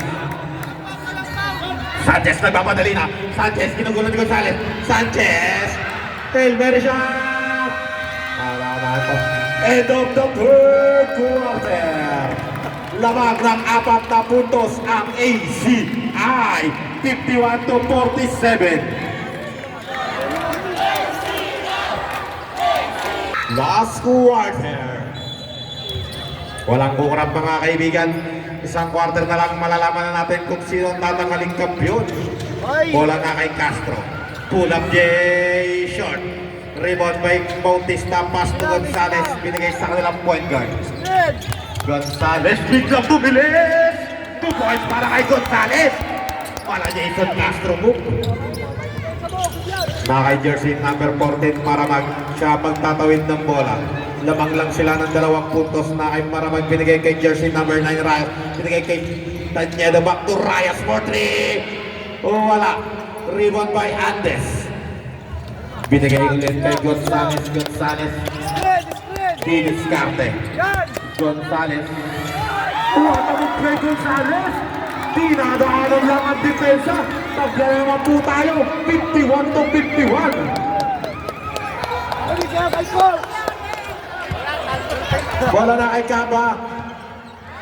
Sanchez nagpapadali na. Sanchez ginugulo ni Gonzales. Sanchez. Hail Mary shot. Para na ito. End of the third quarter. Lamang ng 4 na puntos ang ACI. 51-47. Last quarter. Walang kukurap mga kaibigan. Isang quarter na lang malalaman na natin kung sino ang tatanggaling kampiyon. Ay! Bola na kay Castro. Pull up J. Short. Rebound by Bautista. Pass to Gonzales. Binigay sa kanilang point guard. Red! Gonzales biglang bumilis. 2 points para kay Gonzales. Wala Jason Castro move. Na kay jersey number 14 Maramag. Siya magtatawid ng bola. Lamang lang sila ng 2 puntos na kay Maramag. Binigay kay jersey number 9 Rayas. Binigay kay Tanyedo. Back to Rayas for 3. Oh, wala. Rebound by Andes. Binigay ulit kay Gonzales. Gonzales. Spread! Spread! Diniskarte. Yan! Gonzales. What a good play, Gonzales! Dinadaanan lang ang depensa. Naglalaman po tayo. 51 to 51. Ano kaya kay Cole? Bola na kay Kaba.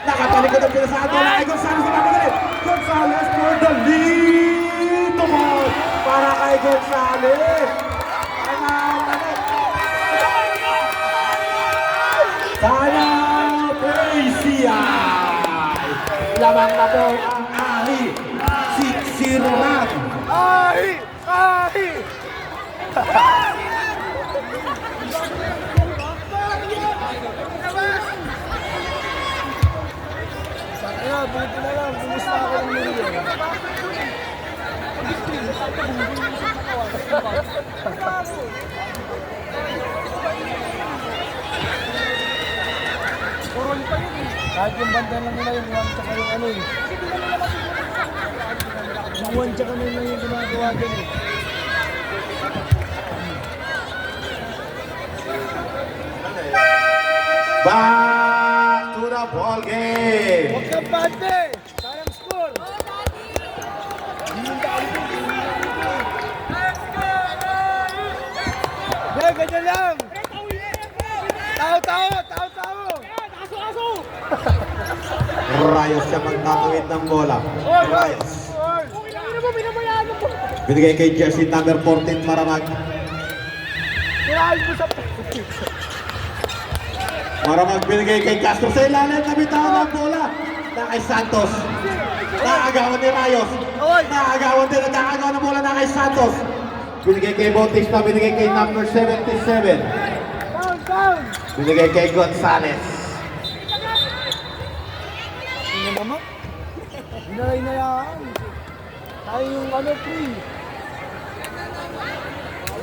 Nakatalikod ang pinasahan. Bola kay Gonzales na kapagalit. Gonzales for the lead. Tumol para kay Gonzales. Sana PCI. Lamang na po ang ahi. 6-0 lang. Ahi! Ahi! Kaya, buti na lang. Kumusta ako ng milyon? Kahit yung banda lang nila yung one tsaka yung ano eh. Yung one tsaka nila yung ginagawa dyan eh. Back to the ball game. Huwag kang bante! Sayang score! Yeah, ganyan lang! Tao! Rayos siya magtatawid ng bola. Rayos. Binigay kay jersey number 14 Maramag. Kirahin mo sa... Maramag binigay kay Castro sa ilalim na bitawan ng bola. Na kay Santos. Nakagawan ni Rayos. Nakagawan din. Nakagawan ng bola na kay Santos. Binigay kay Bautista. Binigay kay number 77. Down! Binigay kay Gonzales. Ano naman? Hinayaan. Tayo yung ano, free.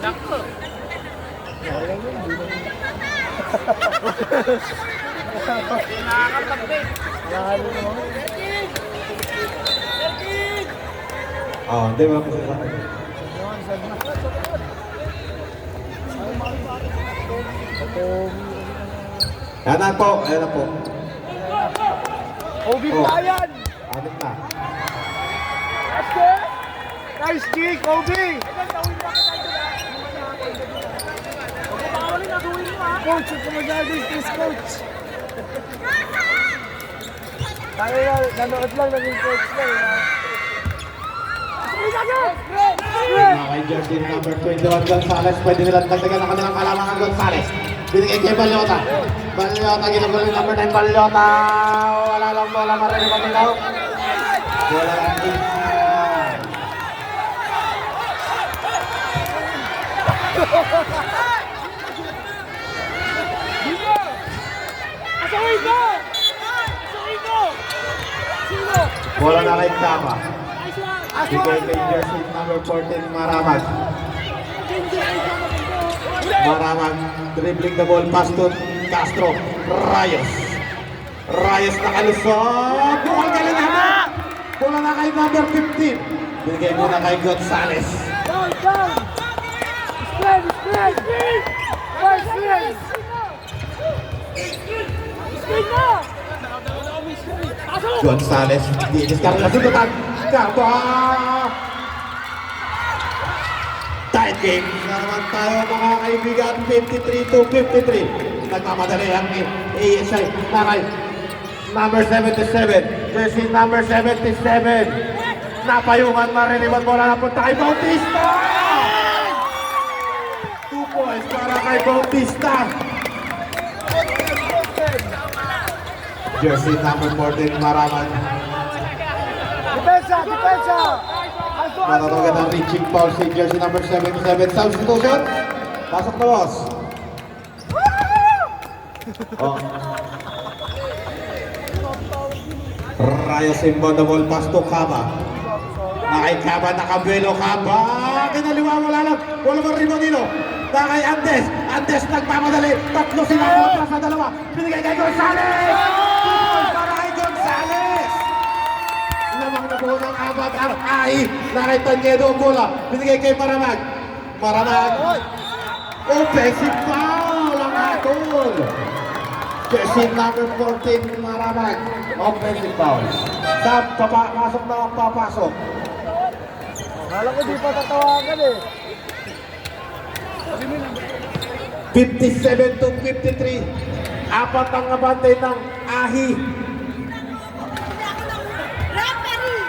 Sakto. Sayang yun, hindi naman. Nakakatagpi. Lalo naman. Oh, hindi ba kasi sa akin? Yan, sabi na. Yan na po. Yan na po. Obi Oh. Brian! Anim na. Nice kick, Obi! Coach, ito mag-agis this coach. Tayo na, nanood lang, naging coach na Kay jersey number 21 Gonzales. Pwede nilang dagdagan ang kanilang kalamangan Gonzales. Binigay kay Balyota. Balyota, ginagol yung number 9 Balyota. Wala lang bola, marinig ang ilaw. Bola lang din. Bola na kay Kama. Bigay kay jersey number 14 Maramag. Maramag dribbling the ball pass to Castro. Rayos. Rayos na kalusot. Bukal ka lang naman. Bola na kay number 15. Bigay muna kay Gonzales. Down! Spread! Gonzales. Di-discard na sundutan. Kaba! Tight game. Na naman tayo mga kaibigan. 53 to 53. Nagmamadali ang ASI. Nakay. Number 77. Jersey number 77. Napayungan mariniwan bola na punta kay Bautista. 2 points para kay Bautista. Jersey number 14 Maramag. Depensa! Matatawagan ng reaching foul si jersey number 77. Substitution. Pasok na boss. Oh. Rayos inbound the ball pass to Kaba. Nakay Kaba, nakabuelo Kaba. Kinaliwa, wala lang. Wala bang Rimonino. Nakay Andes. Andes nagmamadali. Tatlo sila kontra sa dalawa. Binigay kay Gonzales. Para kay Gonzales. Lamang na po ng abad ang ahi. Nakay Tanyedo ang bola. Binigay kay Maramag. Maramag. Offensive foul ang Tool. Jersey number 14, Maramag. Offensive foul. Dab, papasok na ang papasok. Kala ko di pa tatawagan eh. 57 to 53. Apat ang abante ng Ahi. Referee!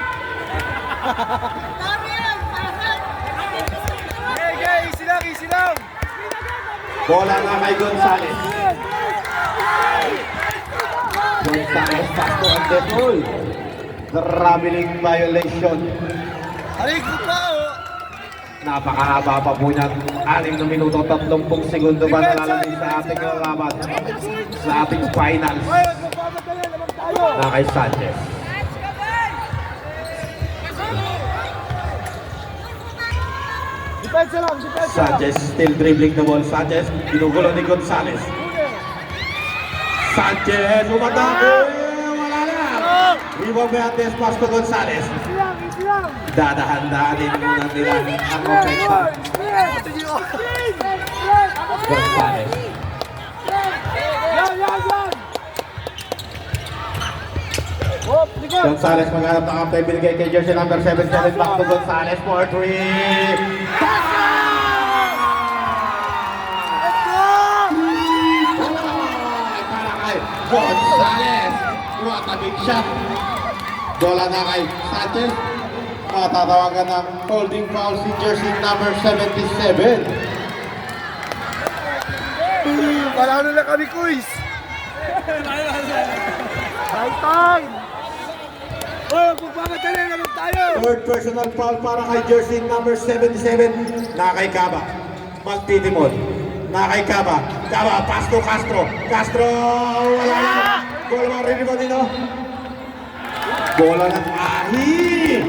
Dami yan! Pasok! Easy lang, easy lang. Bola na kay Gonzales. Gonzales back to Antepol. Traveling violation. Aligo pa oh. Napakahaba pa po niyan. 6 na minuto, 30 segundo pa nalalagay sa ating laban. Sa ating finals. Ay, magpapadala naman tayo. Na kay Sanchez. Depensa lang, depensa lang. Sanchez still dribbling the ball. Sanchez, ginugulo ni Gonzales. Sanchez, umatake! Wala na! Rebound Beates, pass to Gonzales. Easy lang, easy lang. Dadahan-dahanin muna nila ang offensa. Gonzales. Yan, yan, yan. Oh, sige. Gonzales maghanap ng kaptay, binigay kay jersey number 77, back to Gonzales for 3. Para kay Gonzales. What a big shot. Bola na kay Sanchez. Matatawagan ng holding foul si jersey number 77. Panalo na kami, Kuis. High time. Oh, magpapadala naman tayo. Third personal foul para kay jersey number 77 na kay Caba. Magtitimon. Na kay Caba. Caba, pass to Castro. Castro, wala na. Bola mga rin ba dito? Bola ng Ahi.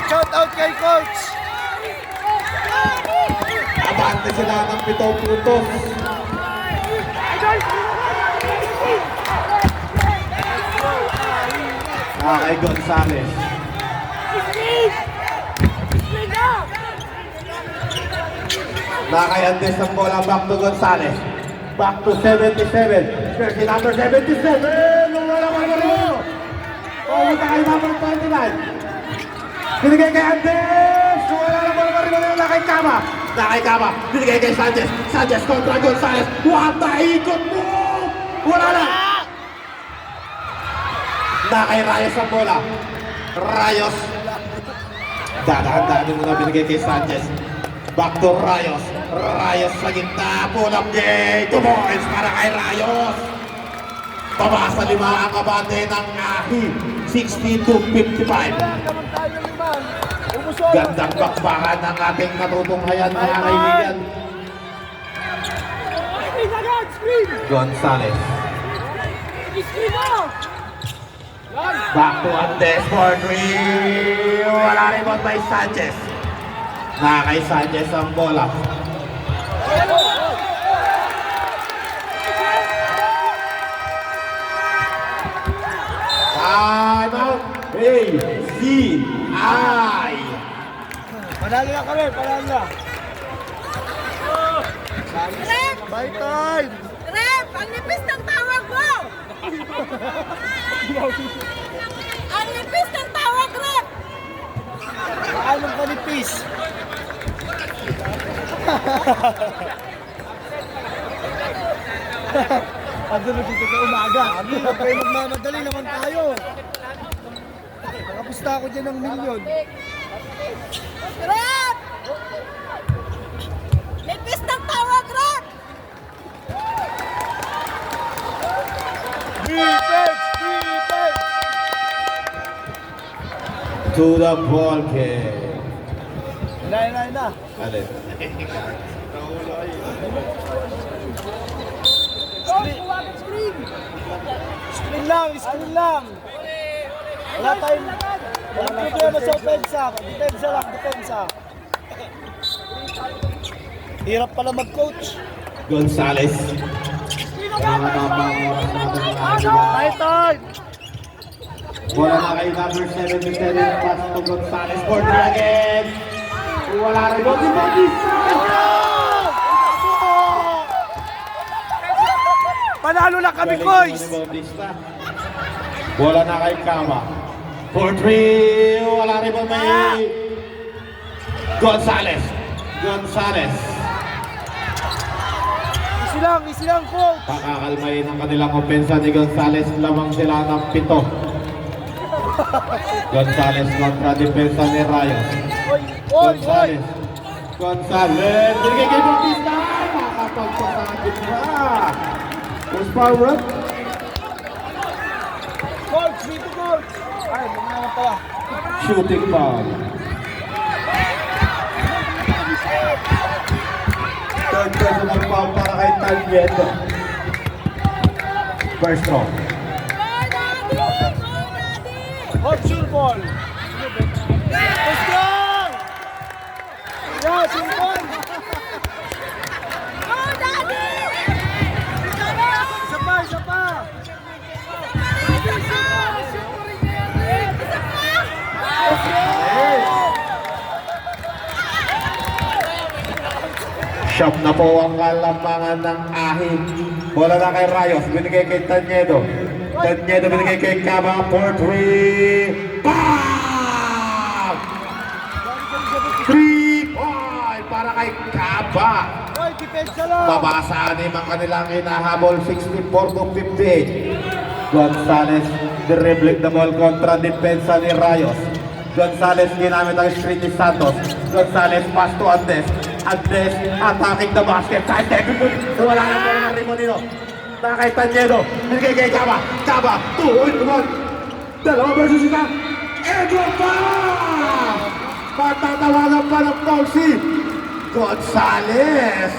Shout out kay Coach. Abante sila ng 7 puntos. Na kay Gonzales. Na kay Andes ang bola, back to Gonzales. Back to 77. Jersey number 77. Wala man rin. Pumunta kay number 29. Binigay kay Andes. Wala naman rin na kay Caba. Na kay Caba. Binigay kay Sanchez. Sanchez kontra Gonzales. What the ikot mo! Wala na! Na kay Rayos ang bola. Rayos. Dadahan-dahan mo na binigay kay Sanchez. Back to Rayos. Rayos sa gitna. Pull up game. 2 points para kay Rayos. Pabasa 5 ang abante ng Ahi. 60-55. Naman tayo liman. Umusok. Gandang bakbakan ng ating natutunghayan mga kaibigan. Screen agad, screen. Gonzales. Screen mo. Back to Andes for 3. Wala rin mo by Sanchez. Na kay Sanchez ang bola. Time out. A-C-I. Panalo na kami, panalo na. Rep! Bye time. Rep! Ang nipis ng tawag mo! Ang nipis ng tawag, Rep! Paanong panipis? Ano na dito sa umaga? Ano, huwag kayo magmamadali naman tayo. Nakapusta ako dyan ng milyon. Rep! Nipis ng tawag, Rep! Defense! Defense! To the ball game. Na. Alin? Screen lang, screen lang. Wala tayong... Walang problema sa opensa. Depensa lang, depensa. Hirap pala mag-coach. Gonzales. High time! Bola na kay number 77. Pass to Gonzales for 3 again. Wala rin mo. Mananalo na kami, boys! Bola na kay Kama. 4-3. Wala rin ba may Gonzales. Gonzales. Easy lang, coach! Pakakalmayin ang kanilang opensa ni Gonzales. Lamang sila ng 7. Gonzales kontra depensa ni Rayos. Gonzales. Gonzales. Binigay kay Bautista. Nakapagpasakit na. First forward. Coach, dito, coach! Ay, mga pala. Shooting foul. Third personal foul para kay Tanyedo. First row. Coach, sure ball! Let's go! Yeah, sure ball! Go, Daddy! Isa pa, isa pa! Shop na po ang kalamangan ng Ahi. Bola na kay Rayos. Binigay kay Tanyedo. Tanyedo binigay kay Kama. 4-3. Bam! 3-point para kay Kaba. Hoy, depensa lang! Babasaan ang kanilang hinahabol 64-58. Gonzales dribbling the ball kontra depensa ni Rayos. Gonzales ginamit ang screen ni Santos. Gonzales pass to Andes. Andes attacking the basket. Kahit technical, wala na bola ng Rimonino. Nakay Tanyedo. Binigay kay Kaba. Kaba, 2-1. Dalawa versus isa. Edro pa! Patatawagan pa ng foul si Gonzales.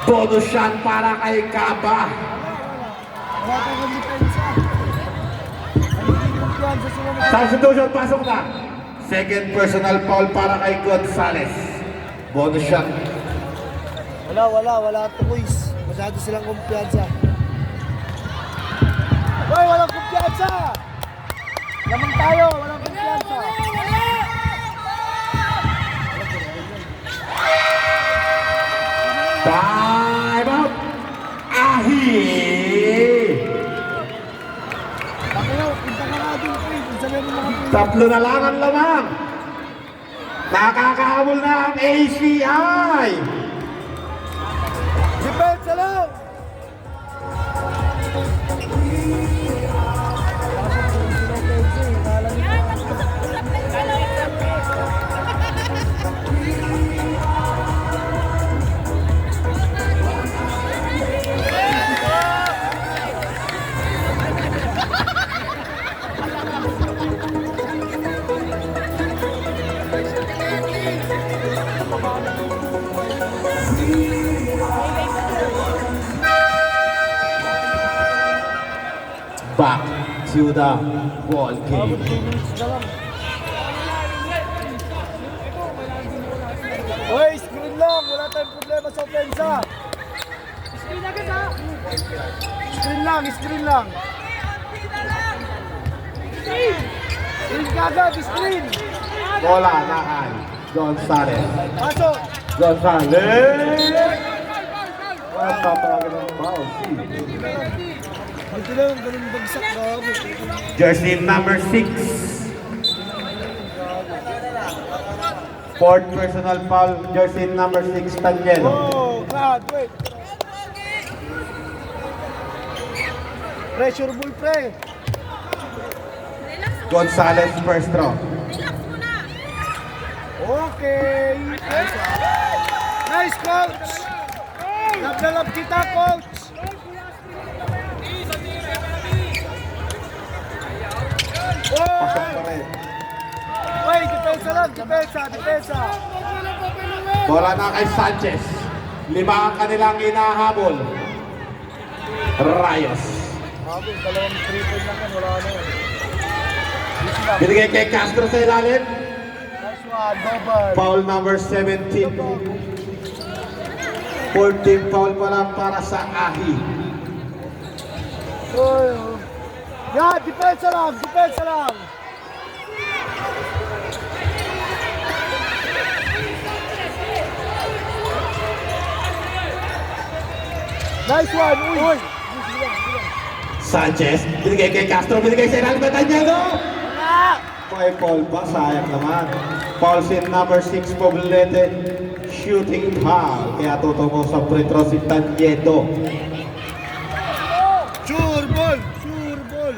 Bonus shot para kay Kaba. Wala kang depensa. Hindi kumpiyansa sila na. Substitution, pasok na. Second personal foul para kay Gonzales. Bonus shot. Wala to, boys. Masyado silang kumpiyansa. Hoy, walang kumpiyansa! Lamang tayo, walang kumpiyansa. Time out. Ahi. Tayo, punta ka nga dun, Fred. Sabi mo mga Fred. Tatlo na lang ang lamang. Nakakahabol na ang ACI. Depensa lang! Back to the ball game. Hoy, screen lang! Wala tayong problema sa opensa! Screen agad ha! Screen lang! Screen kagad, screen! Bola na kay Gonzales. Pasok! Gonzales. At tatawagan ng foul si Buti lang, ganun bagsak ka. jersey number 6. Fourth personal foul, jersey number 6, Tanyedo. Oh, God, wait! Pressure ball, pre! Gonzales first row. Okay! Nice, coach! Naglalap kita, coach! Pasok pa rin. Wait, depensa lang, depensa! Bola na kay Sanchez. 5 ang kanilang hinahabol. Rayos. Habol, dalawang 3-point lang yan, wala na yan. Binigay kay Castro sa ilalim. Nice one, double! Foul number 17. 14 foul pa lang para sa Ahi. Oh. Yeah, depensa lang! Nice one, uy! Sanchez, binigay kay Castro, binigay sa Real Betanyado. May foul pa, sayang naman. Foul sin number 6, Poblete. Shooting foul. Kaya tutungo sa free throw si Tanyedo. Sure ball! Sure ball!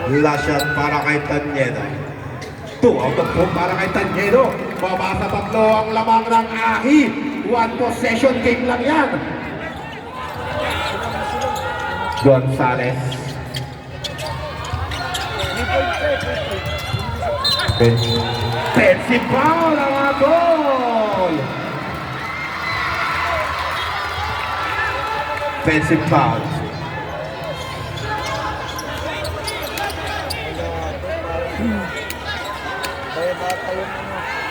Last shot para kay Tanyedo. 2 out of 4 para kay Tanyedo. Babasa tatlo ang lamang ng Ahi. 1 possession game lang yan. Gonzales. Defensive foul ang mga goal. Defensive foul.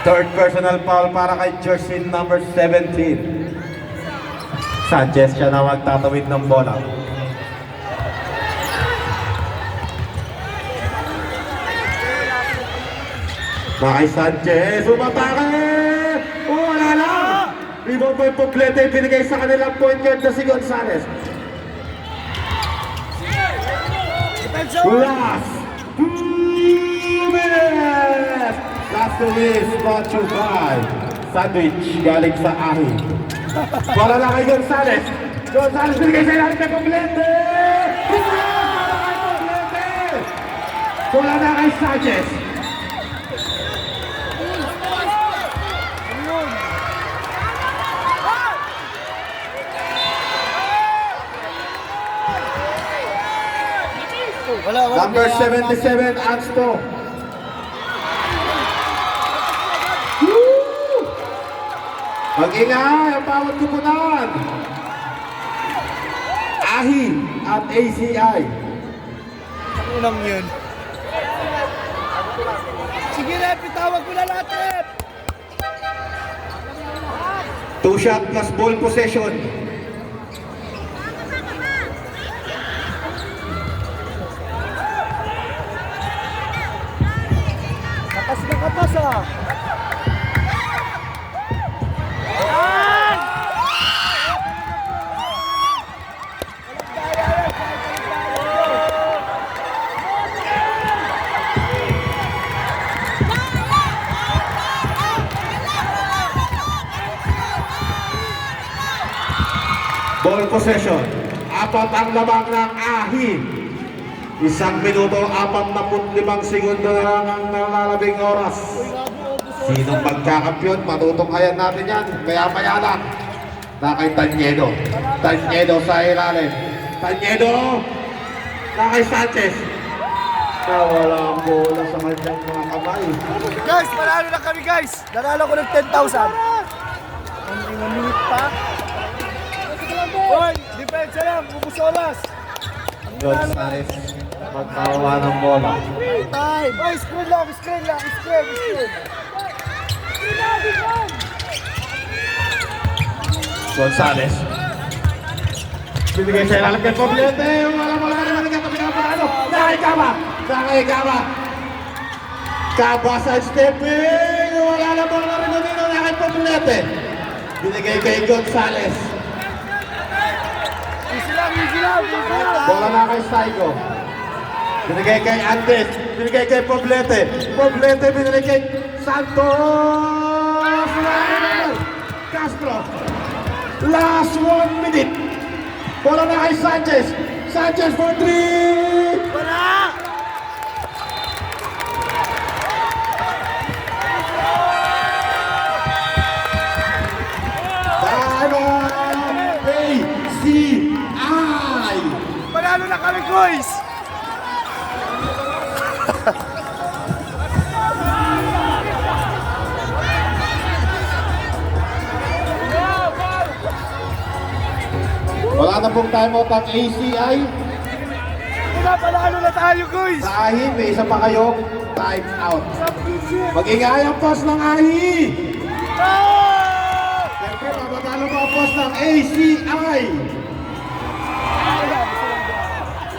Third personal foul para kay jersey number 17. Sanchez siya na magtatawid ng bola. Kay Sanchez, umatake! Wala lang! Rebound po yung Poblete, binigay sa kanilang point guard na si Gonzales. Last 2 minutes! Last 2 minutes, brought to by Sandwich galing sa Ahi. Wala lang kay Gonzales. Gonzales binigay sa ilalim kay Poblete! Wala na kay Sanchez. Wala. Number 77, Ansto. Mag-ingay ang bawat kupunan. Ahi at ACI. Unang yun. Sige, Rep, itawag ko na lahat, Rep. 2 shot plus ball possession. Kapas na kapas, ah. Ball possession. 4 ang lamang ng Ahi. 1 minuto, 45 segundo na lang ang nalalabing oras. Sinong magkakampyon? Matutunghayan natin yan. Maya-maya lang. Na kay Tanyedo. Tanyedo sa ilalim. Tanyedo! Na kay Sanchez. Nawala ang bola sa kanyang mga kamay. Guys, panalo na kami, guys. Nanalo ko ng 10,000. Ang minute pa. Hoy, depensa lang. Ubus oras. Gonzales. Magkawa ng bola. Time. Hoy, screen lang. Screen. Gonzales. Binigay sa ilalim kay Poblete. Wala naman ang pinapalalo. Nakikaba. Kaba sa stepping. Wala naman na rin dito na kay Poblete. Binigay kay Gonzales. Easy lang. Bola na kay Saigo. Binigay kay Andes. Binigay kay Poblete. Poblete binigay kay Santos. Castro. Last 1 minute. Bola na kay Sanchez. Sanchez for 3. Wala! ACI. Panalo na kami, guys! Wala na pong timeout ang ACI. Panalo na tayo, guys! Sa Ahi, may isa pa kayo. Time out. Mag-ingay ang pass ng Ahi. Oh! Siyempre, Matatalo pa ang boss ng ACI.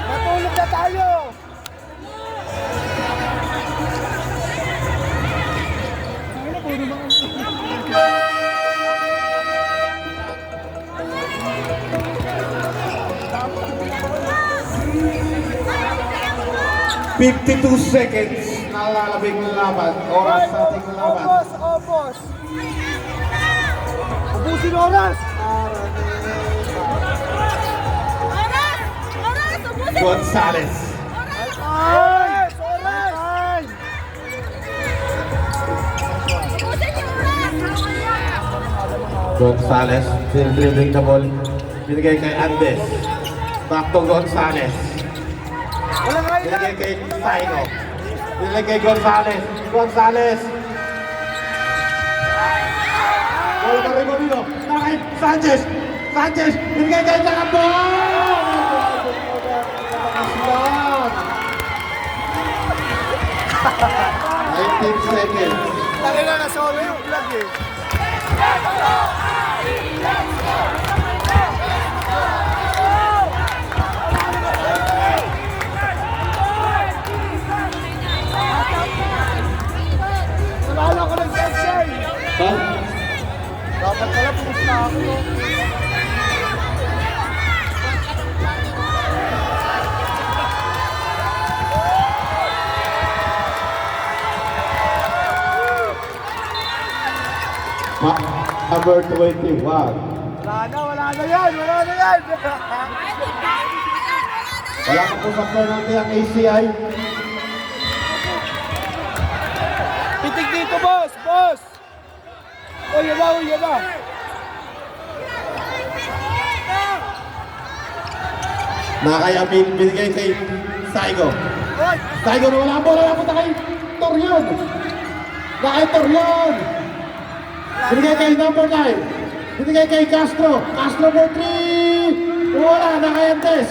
Matulog na tayo! Ano po naman? 52 seconds na lalabing laban. Oras sa ating laban. Opos, opos! Ubusin oras! Oras! Oras! Ubusin! Gonzales. Oras! Oras! Ubusin yung oras! Gonzales. Dribbling the ball. Binigay kay Andes. Back to Gonzales. Walang Binigay highlight! kay Saino. Binigay kay Gonzales. Gonzales. Wala pa rin dito. Nakay Sanchez. Sanchez. Binigay kay Jacabo. 19 seconds. Lagi na nasolo yung vlog eh. Nalala ko ng sensei! Ha? Dapat pala pumunta ako. Number 21. Wala na yan! Wala na yan! Wala ka po sa penalty ang ACI. Pitik dito, boss! Boss! O, yan na, o, yan na! Nakayamin, binigay kay Saigo. Oy! Saigo na wala ang bola, napunta kay Torion. Kay Torion. Binigay kay number 9. Binigay kay Castro. Castro for 3. Wala, nakayantes.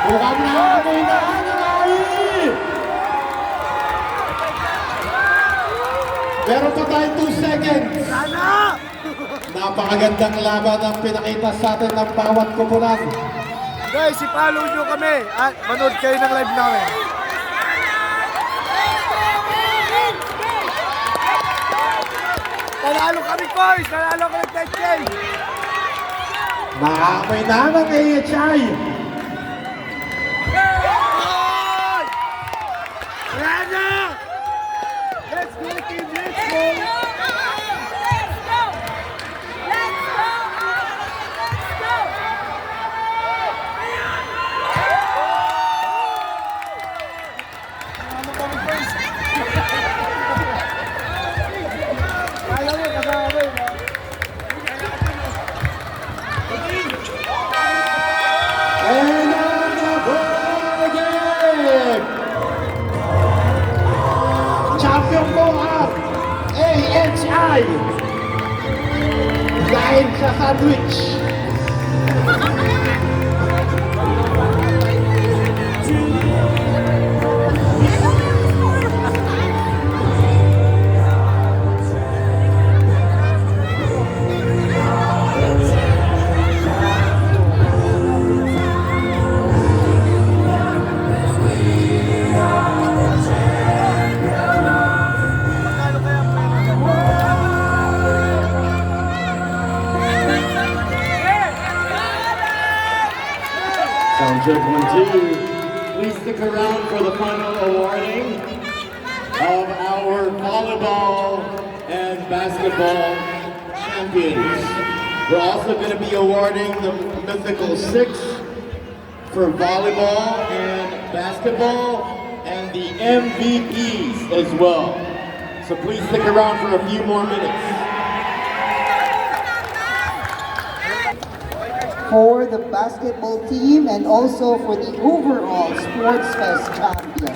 Mukhang nakakabay na nakakabay. Meron pa tayo 2 seconds. Sana! Napakagandang laban ang pinakita sa atin ng bawat kupunan. Guys, i-follow nyo kami at manood kayo ng live namin. Nanalo kami, boys! Nanalo kami, Tetchay! Nakaamoy na ng AHI. Rana! Let's go, team! Let's go! Let's go! Let's go! Let's go! Ano kami, boys? Kaya mo, kasama mo, no? And on the ball again. Champion po ang AHI. Dahil sa sandwich. Sound check 1, 2. Please stick around for the final awarding of our volleyball and basketball champions. We're also going to be awarding the Mythical 6 for volleyball and basketball and the MVPs as well. So please stick around for a few more minutes. For the basketball team and also for the overall Sports Fest champion.